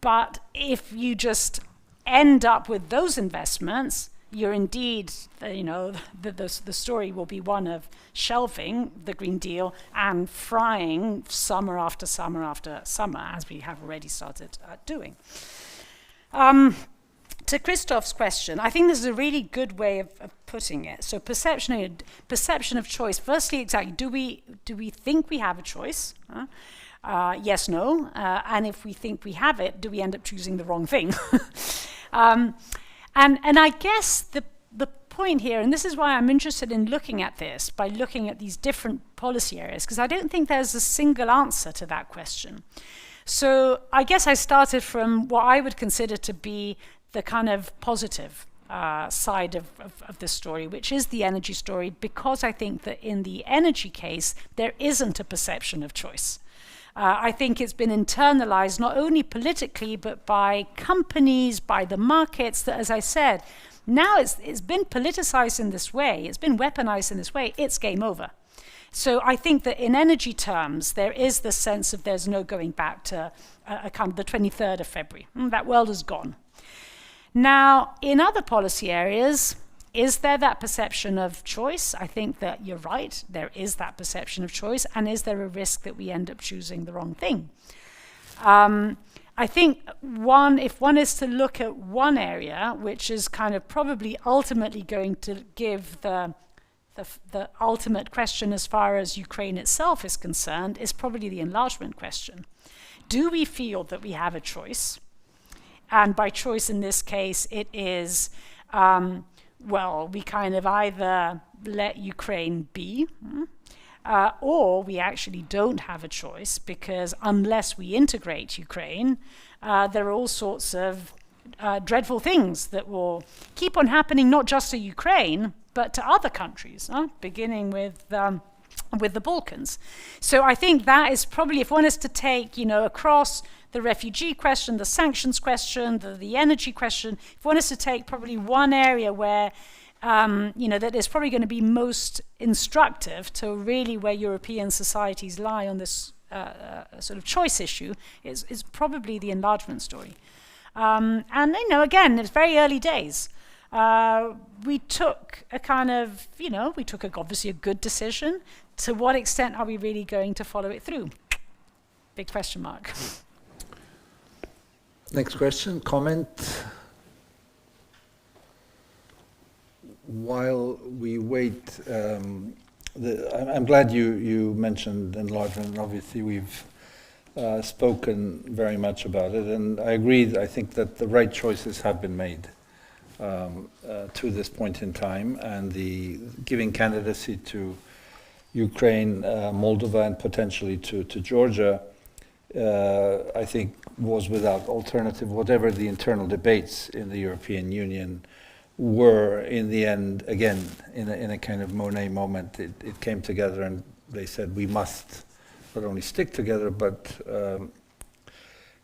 But if you just end up with those investments, you're indeed, you know, the story will be one of shelving the Green Deal and frying summer after summer after summer, as we have already started doing. To Christoph's question, I think this is a really good way of putting it. So perception of choice. Firstly, exactly, do we think we have a choice? Yes, no. And if we think we have it, do we end up choosing the wrong thing? And I guess the point here, and this is why I'm interested in looking at this, by looking at these different policy areas, because I don't think there's a single answer to that question. So I guess I started from what I would consider to be the kind of positive side of this story, which is the energy story, because I think that in the energy case, there isn't a perception of choice. I think it's been internalized not only politically, but by companies, by the markets, that, as I said, now it's been politicized in this way, it's been weaponized in this way, it's game over. So I think that in energy terms, there is the sense of there's no going back to kind of the 23rd of February. That world is gone. Now, in other policy areas, is there that perception of choice? I think that you're right, there is that perception of choice, and is there a risk that we end up choosing the wrong thing? I think if one is to look at one area, which is kind of probably ultimately going to give the ultimate question as far as Ukraine itself is concerned, is probably the enlargement question. Do we feel that we have a choice? And by choice in this case, it is, well, we kind of either let Ukraine be, or we actually don't have a choice, because unless we integrate Ukraine, there are all sorts of dreadful things that will keep on happening, not just to Ukraine, but to other countries, beginning with the Balkans. So I think that is probably, if one is to take, you know, across the refugee question, the sanctions question, the energy question, if one is to take probably one area where, you know, that is probably going to be most instructive to really where European societies lie on this sort of choice issue, is probably the enlargement story. And, you know, again, it's very early days. We took a kind of, you know, obviously a good decision. To what extent are we really going to follow it through? Big question mark. Next question, comment. While we wait, I'm glad you mentioned enlargement. Obviously, we've spoken very much about it, and I agree. I think that the right choices have been made to this point in time, and the giving candidacy to Ukraine, Moldova, and potentially to Georgia, I think was without alternative. Whatever the internal debates in the European Union were, in the end, again, in a kind of Monet moment, it came together, and they said we must not only stick together, but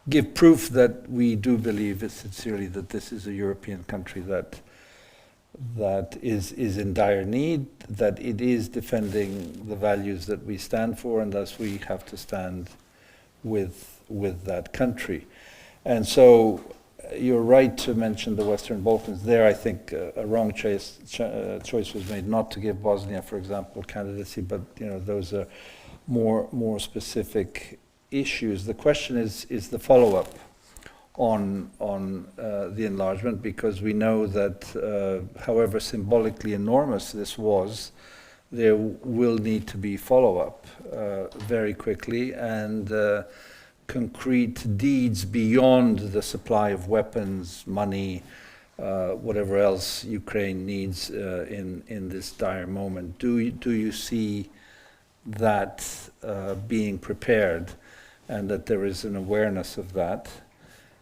give proof that we do believe sincerely that this is a European country that is in dire need, that it is defending the values that we stand for, and thus we have to stand with that country. And so you're right to mention the Western Balkans. There, I think a wrong choice was made not to give Bosnia, for example, candidacy, but you know, those are more specific issues. The question is the follow-up on the enlargement, because we know that however symbolically enormous this was, there will need to be follow-up very quickly, and concrete deeds beyond the supply of weapons, money, whatever else Ukraine needs in this dire moment. Do you see that being prepared, and that there is an awareness of that?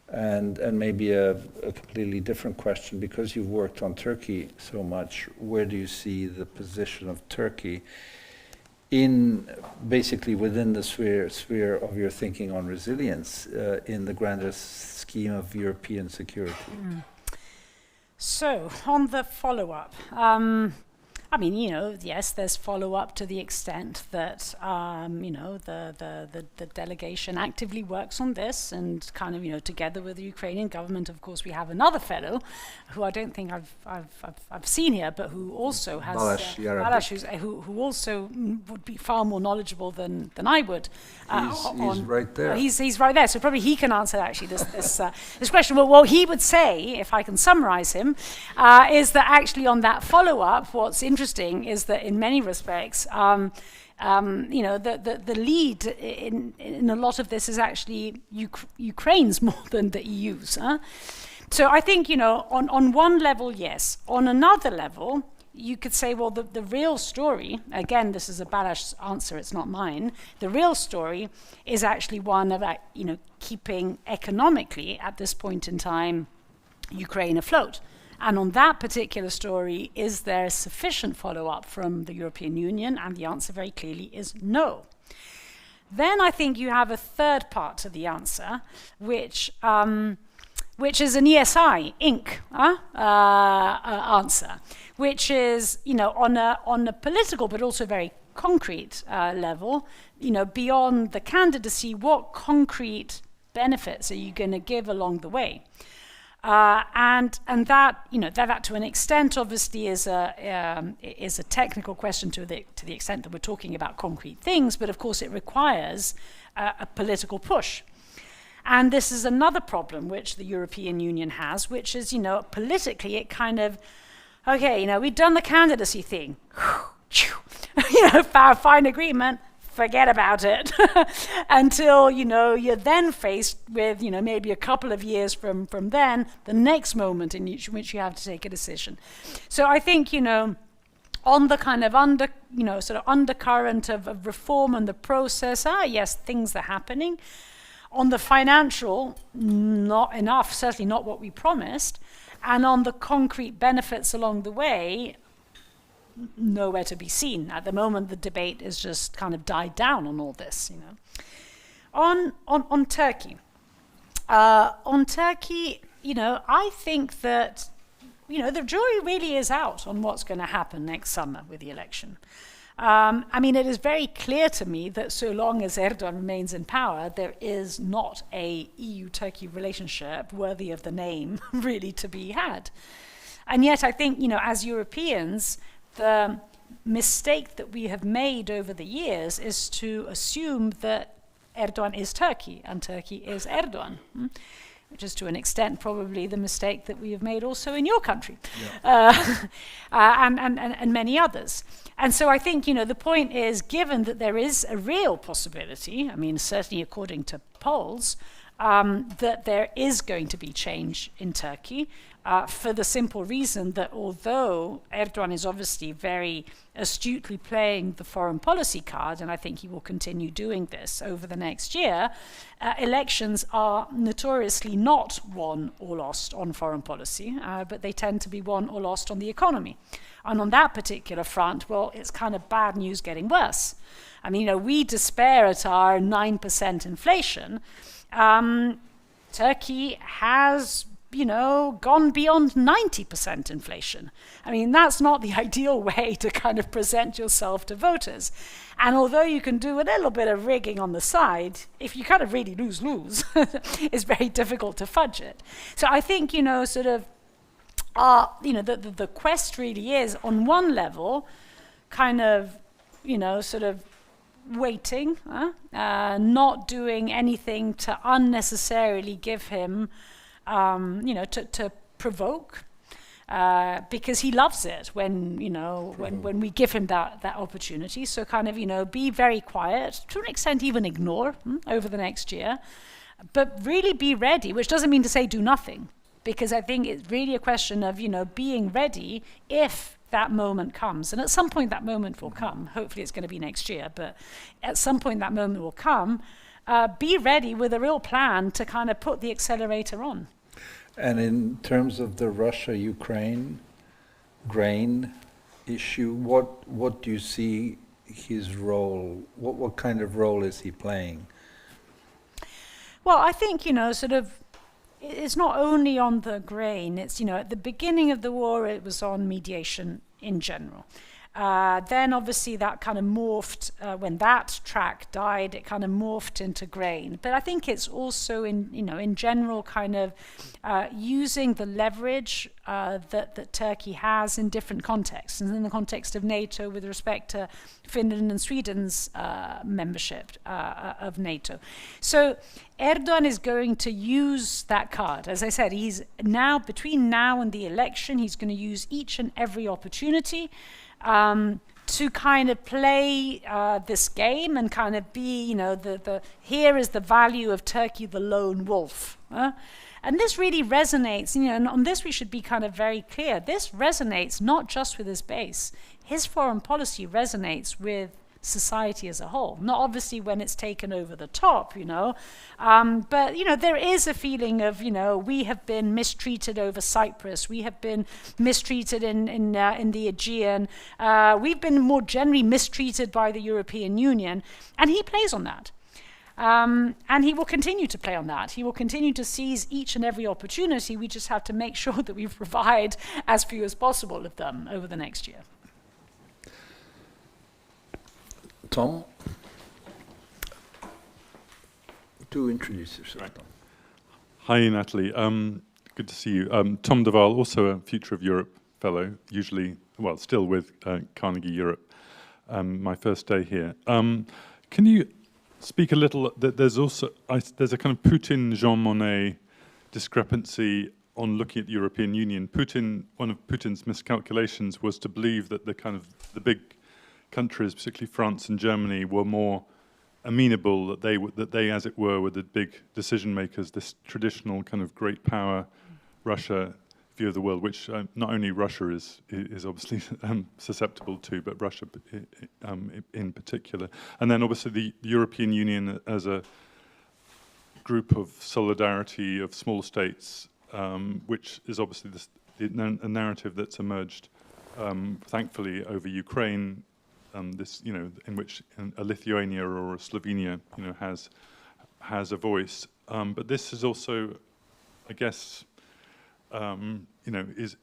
And maybe a completely different question, because you've worked on Turkey so much, where do you see the position of Turkey in basically within the sphere of your thinking on resilience in the grander scheme of European security? So, on the follow-up, I mean, you know, yes, there's follow-up to the extent that, you know, the delegation actively works on this, and kind of, you know, together with the Ukrainian government. Of course, we have another fellow, who I don't think I've seen here, but who also has Balázs, who also would be far more knowledgeable than I would. He's right there. He's right there, so probably he can answer actually this question. Well, what he would say, if I can summarize him, is that actually on that follow-up, what's interesting is that in many respects, you know, the lead in a lot of this is actually Ukraine's more than the EU's. So I think, you know, on one level, yes. On another level, you could say, well, the real story, again, this is a Balázs answer, it's not mine, the real story is actually one about, you know, keeping economically, at this point in time, Ukraine afloat. And on that particular story, is there sufficient follow-up from the European Union? And the answer very clearly is no. Then I think you have a third part to the answer, which is an ESI, Inc. Answer, which is, you know, on a political but also very concrete level, you know, beyond the candidacy, what concrete benefits are you going to give along the way? And that, you know, that to an extent obviously is a technical question to the extent that we're talking about concrete things, but of course it requires a political push. And this is another problem which the European Union has, which is, you know, politically it kind of, okay, you know, we've done the candidacy thing, you know, fine agreement, forget about it until, you know, you're then faced with, you know, maybe a couple of years from then, the next moment in which you have to take a decision. So I think, you know, on the kind of sort of undercurrent of reform and the process, yes, things are happening. On the financial, not enough, certainly not what we promised. And on the concrete benefits along the way, nowhere to be seen. At the moment, the debate is just kind of died down on all this, you know. On Turkey. On Turkey, you know, I think that, you know, the jury really is out on what's going to happen next summer with the election. I mean, it is very clear to me that so long as Erdogan remains in power, there is not a EU-Turkey relationship worthy of the name really to be had. And yet I think, you know, as Europeans, the mistake that we have made over the years is to assume that Erdogan is Turkey and Turkey is Erdogan. Which is to an extent probably the mistake that we have made also in your country, and many others. And so I think, you know, the point is, given that there is a real possibility, I mean, certainly according to polls, that there is going to be change in Turkey, for the simple reason that although Erdogan is obviously very astutely playing the foreign policy card, and I think he will continue doing this over the next year, elections are notoriously not won or lost on foreign policy, but they tend to be won or lost on the economy. And on that particular front, well, it's kind of bad news getting worse. I mean, you know, we despair at our 9% inflation. Turkey has, you know, gone beyond 90% inflation. I mean, that's not the ideal way to kind of present yourself to voters. And although you can do a little bit of rigging on the side, if you kind of really lose, it's very difficult to fudge it. So I think, you know, sort of, you know, the quest really is, on one level, kind of, you know, sort of waiting, not doing anything to unnecessarily give him, you know, to provoke, because he loves it when, you know, when we give him that opportunity. So kind of, you know, be very quiet, to an extent even ignore over the next year, but really be ready, which doesn't mean to say do nothing, because I think it's really a question of, you know, being ready if that moment comes. And at some point that moment will come. Hopefully it's going to be next year, but at some point that moment will come. Be ready with a real plan to kind of put the accelerator on. And in terms of the Russia-Ukraine grain issue, what do you see his role? What kind of role is he playing? Well, I think, you know, sort of, it's not only on the grain, it's, you know, at the beginning of the war, it was on mediation in general. Then obviously that kind of morphed, when that track died, it kind of morphed into grain. But I think it's also in, you know, in general kind of using the leverage that Turkey has in different contexts. And in the context of NATO with respect to Finland and Sweden's membership of NATO. So Erdogan is going to use that card. As I said, he's now, between now and the election, he's going to use each and every opportunity to kind of play this game and kind of be, you know, here is the value of Turkey, the lone wolf. And this really resonates, you know, and on this we should be kind of very clear. This resonates not just with his base. His foreign policy resonates with society as a whole. Not obviously when it's taken over the top, you know, but, you know, there is a feeling of, you know, we have been mistreated over Cyprus, we have been mistreated in the Aegean, we've been more generally mistreated by the European Union, and he plays on that. And he will continue to play on that. He will continue to seize each and every opportunity. We just have to make sure that we provide as few as possible of them over the next year. Tom, do introduce yourself. Right. Hi, Nathalie. Good to see you. Tom de Waal, also a Future of Europe fellow, usually, well, still with Carnegie Europe. My first day here. Can you speak a little? There's also there's a kind of Putin-Jean Monnet discrepancy on looking at the European Union. One of Putin's miscalculations was to believe that the big countries, particularly France and Germany, were more amenable, that they, as it were the big decision makers, this traditional kind of great power Russia view of the world, which not only Russia is obviously susceptible to, but Russia in particular. And then obviously the European Union as a group of solidarity of small states, which is obviously a narrative that's emerged, thankfully, over Ukraine. This, you know, in which a Lithuania or a Slovenia, you know, has a voice. But this is also, I guess, you know, is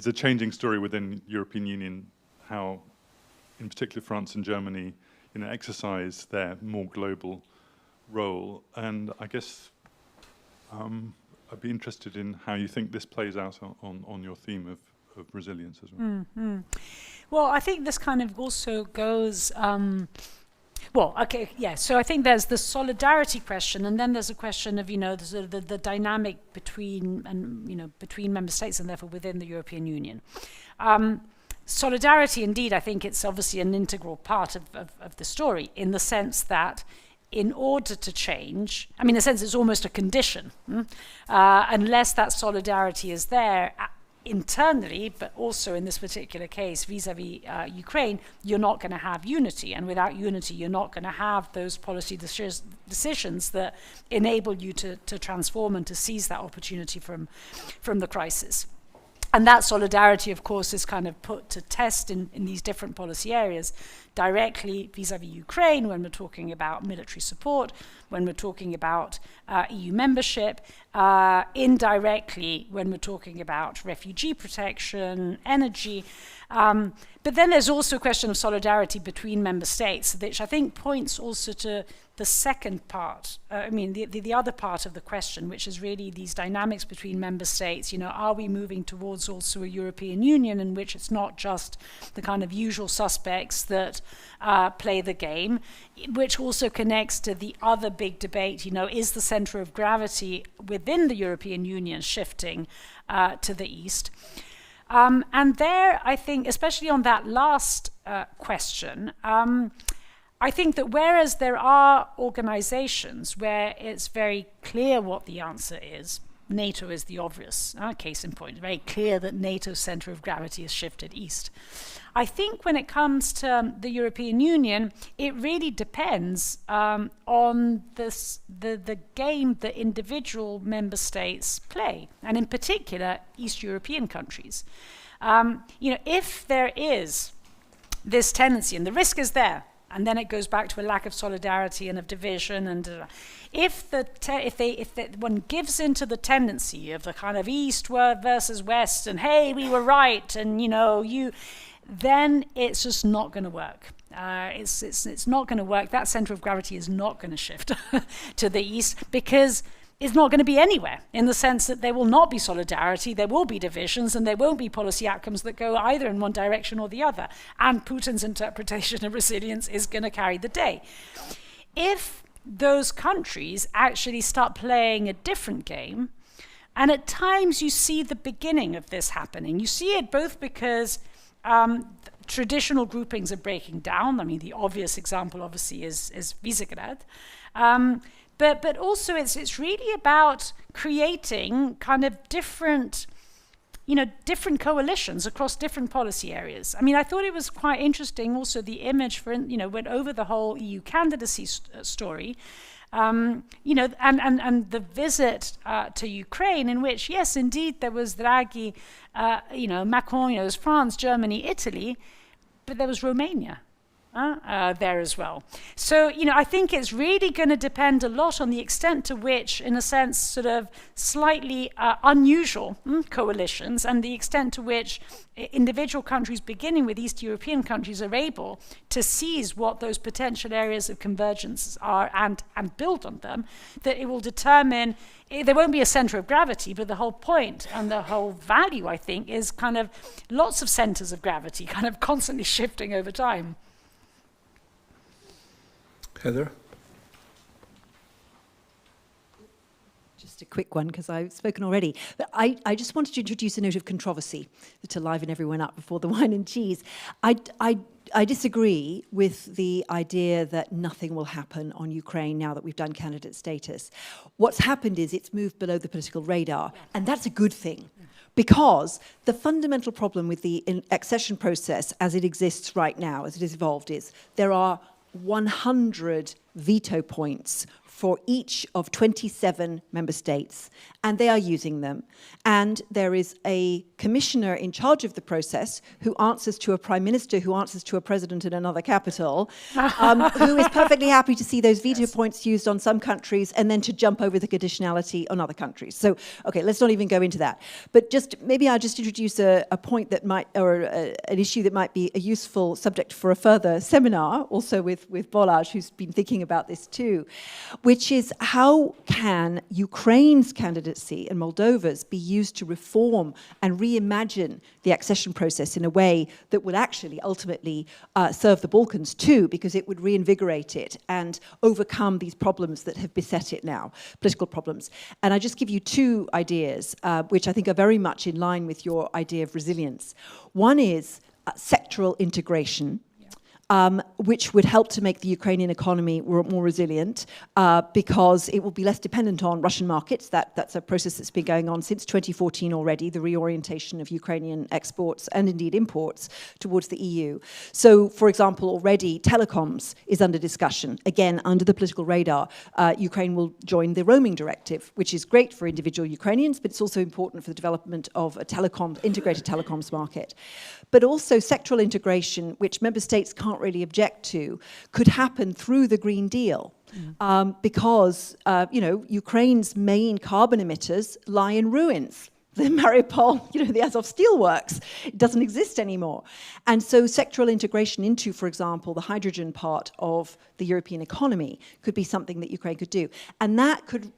a changing story within European Union. How, in particular, France and Germany, you know, exercise their more global role. And I guess I'd be interested in how you think this plays out on your theme of resilience as well. Mm-hmm. Well, I think this kind of also goes, well, okay, yeah, so I think there's the solidarity question, and then there's a question of, you know, the dynamic between member states and therefore within the European Union. Solidarity, indeed, I think it's obviously an integral part of the story, in the sense that in order to change, I mean, in a sense, it's almost a condition, unless that solidarity is there internally, but also in this particular case, vis-a-vis Ukraine, you're not going to have unity. And without unity, you're not going to have those policy decisions that enable you to transform and to seize that opportunity from the crisis. And that solidarity, of course, is kind of put to test in these different policy areas, directly vis-a-vis Ukraine, when we're talking about military support, when we're talking about EU membership, indirectly when we're talking about refugee protection, energy. But then there's also a question of solidarity between member states, which I think points also to the second part, the other part of the question, which is really these dynamics between member states. You know, are we moving towards also a European Union in which it's not just the kind of usual suspects that play the game, which also connects to the other big debate, you know, is the center of gravity within the European Union shifting to the east? And there, I think, especially on that last question, I think that whereas there are organizations where it's very clear what the answer is, NATO is the obvious case in point. Very clear that NATO's center of gravity has shifted east. I think when it comes to the European Union, it really depends on the game that individual member states play, and in particular, East European countries. If there is this tendency, and the risk is there, and then it goes back to a lack of solidarity and of division. And if one gives into the tendency of the kind of East versus West, and hey, we were right, and then it's just not going to work. It's not going to work. That center of gravity is not going to shift to the East, because it's not going to be anywhere, in the sense that there will not be solidarity, there will be divisions, and there won't be policy outcomes that go either in one direction or the other. And Putin's interpretation of resilience is going to carry the day. If those countries actually start playing a different game, and at times you see the beginning of this happening, you see it both because traditional groupings are breaking down. I mean, the obvious example, obviously, is Visegrad. But also it's really about creating kind of different coalitions across different policy areas. I mean, I thought it was quite interesting also the image went over the whole EU candidacy story, and the visit to Ukraine, in which, yes, indeed, there was Draghi, Macron, it was France, Germany, Italy, but there was Romania there as well. So, I think it's really going to depend a lot on the extent to which, in a sense, sort of slightly unusual coalitions, and the extent to which individual countries, beginning with East European countries, are able to seize what those potential areas of convergence are and build on them, that it will determine. There won't be a center of gravity, but the whole point and the whole value, I think, is kind of lots of centers of gravity kind of constantly shifting over time. Heather? Just a quick one, because I've spoken already. But I just wanted to introduce a note of controversy to liven everyone up before the wine and cheese. I disagree with the idea that nothing will happen on Ukraine now that we've done candidate status. What's happened is it's moved below the political radar, and that's a good thing. Because the fundamental problem with the accession process as it exists right now, as it has evolved, is there are 100 veto points for each of 27 member states, and they are using them. And there is a commissioner in charge of the process who answers to a prime minister, who answers to a president in another capital, who is perfectly happy to see those veto points used on some countries and then to jump over the conditionality on other countries. So, okay, let's not even go into that. But maybe I'll just introduce a point that might, or an issue that might be a useful subject for a further seminar, also with Balázs, who's been thinking about this too, which is how can Ukraine's candidacy and Moldova's be used to reform and reimagine the accession process in a way that would actually ultimately serve the Balkans too, because it would reinvigorate it and overcome these problems that have beset it now, political problems. And I just give you two ideas, which I think are very much in line with your idea of resilience. One is sectoral integration, which would help to make the Ukrainian economy more resilient because it will be less dependent on Russian markets. That's a process that's been going on since 2014 already, the reorientation of Ukrainian exports and indeed imports towards the EU. So, for example, already telecoms is under discussion. Again, under the political radar, Ukraine will join the roaming directive, which is great for individual Ukrainians, but it's also important for the development of a integrated telecoms market. But also sectoral integration, which member states can't really object to, could happen through the Green Deal. Because, Ukraine's main carbon emitters lie in ruins. The Mariupol, the Azov Steelworks, it doesn't exist anymore. And so sectoral integration into, for example, the hydrogen part of the European economy could be something that Ukraine could do. And that could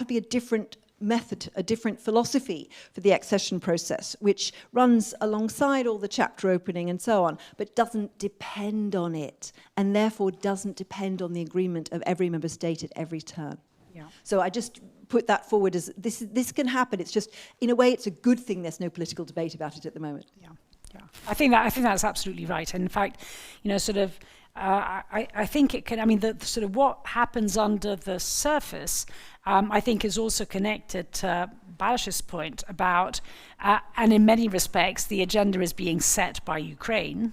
be a different method, a different philosophy for the accession process, which runs alongside all the chapter opening and so on, but doesn't depend on it, and therefore doesn't depend on the agreement of every member state at every turn. Yeah. So I just put that forward as this can happen. It's just, in a way, it's a good thing there's no political debate about it at the moment. Yeah. I think that's absolutely right. And in fact, I think it can. I mean, the sort of what happens under the surface, I think, is also connected to Balázs's point about, and in many respects, the agenda is being set by Ukraine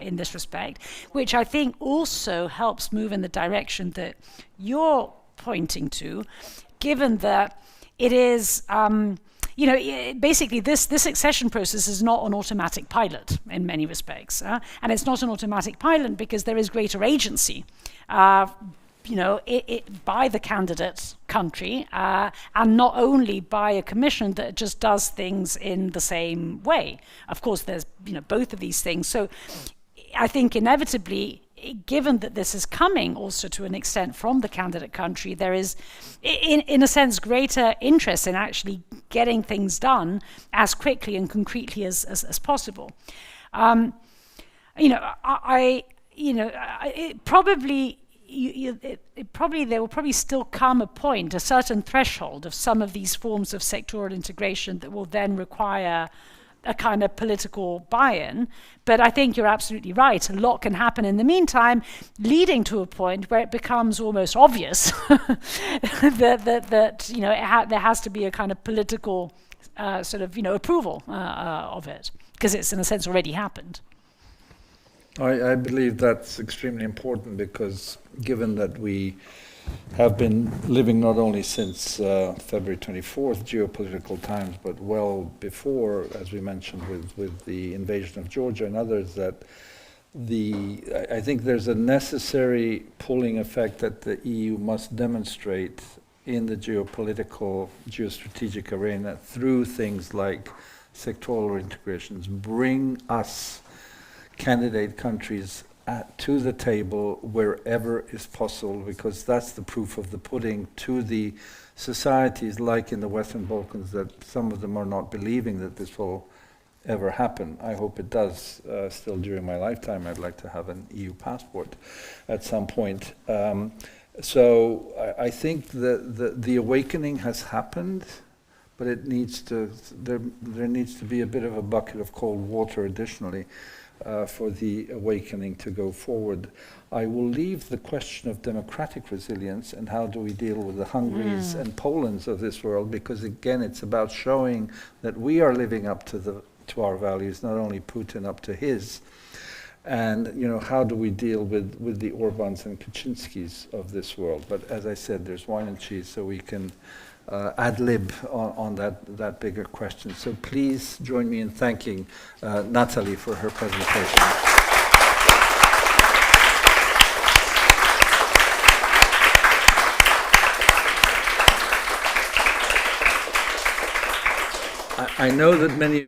in this respect, which I think also helps move in the direction that you're pointing to, given that it is, basically this accession process is not an automatic pilot in many respects. And it's not an automatic pilot because there is greater agency by the candidate country, and not only by a commission that just does things in the same way. Of course, there's both of these things. So I think inevitably, given that this is coming also to an extent from the candidate country, there is, in a sense, greater interest in actually getting things done as quickly and concretely as possible. There will probably still come a point, a certain threshold of some of these forms of sectoral integration that will then require a kind of political buy-in. But I think you're absolutely right. A lot can happen in the meantime, leading to a point where it becomes almost obvious that there has to be a kind of political approval of it, because it's in a sense already happened. I believe that's extremely important, because given that we have been living not only since February 24th geopolitical times, but well before, as we mentioned with the invasion of Georgia and others, that I think there's a necessary pulling effect that the EU must demonstrate in the geopolitical, geostrategic arena through things like sectoral integrations. Bring us, candidate countries, to the table wherever is possible, because that's the proof of the pudding to the societies like in the Western Balkans, that some of them are not believing that this will ever happen. I hope it does still during my lifetime. I'd like to have an EU passport at some point. So I think the awakening has happened, but it needs to, there needs to be a bit of a bucket of cold water additionally for the awakening to go forward. I will leave the question of democratic resilience and how do we deal with the Hungaries and Polands of this world, because again, it's about showing that we are living up to our values, not only Putin up to his. And how do we deal with the Orbáns and Kaczynskis of this world? But as I said, there's wine and cheese, so we can ad lib on that bigger question. So please join me in thanking Nathalie for her presentation. I know that many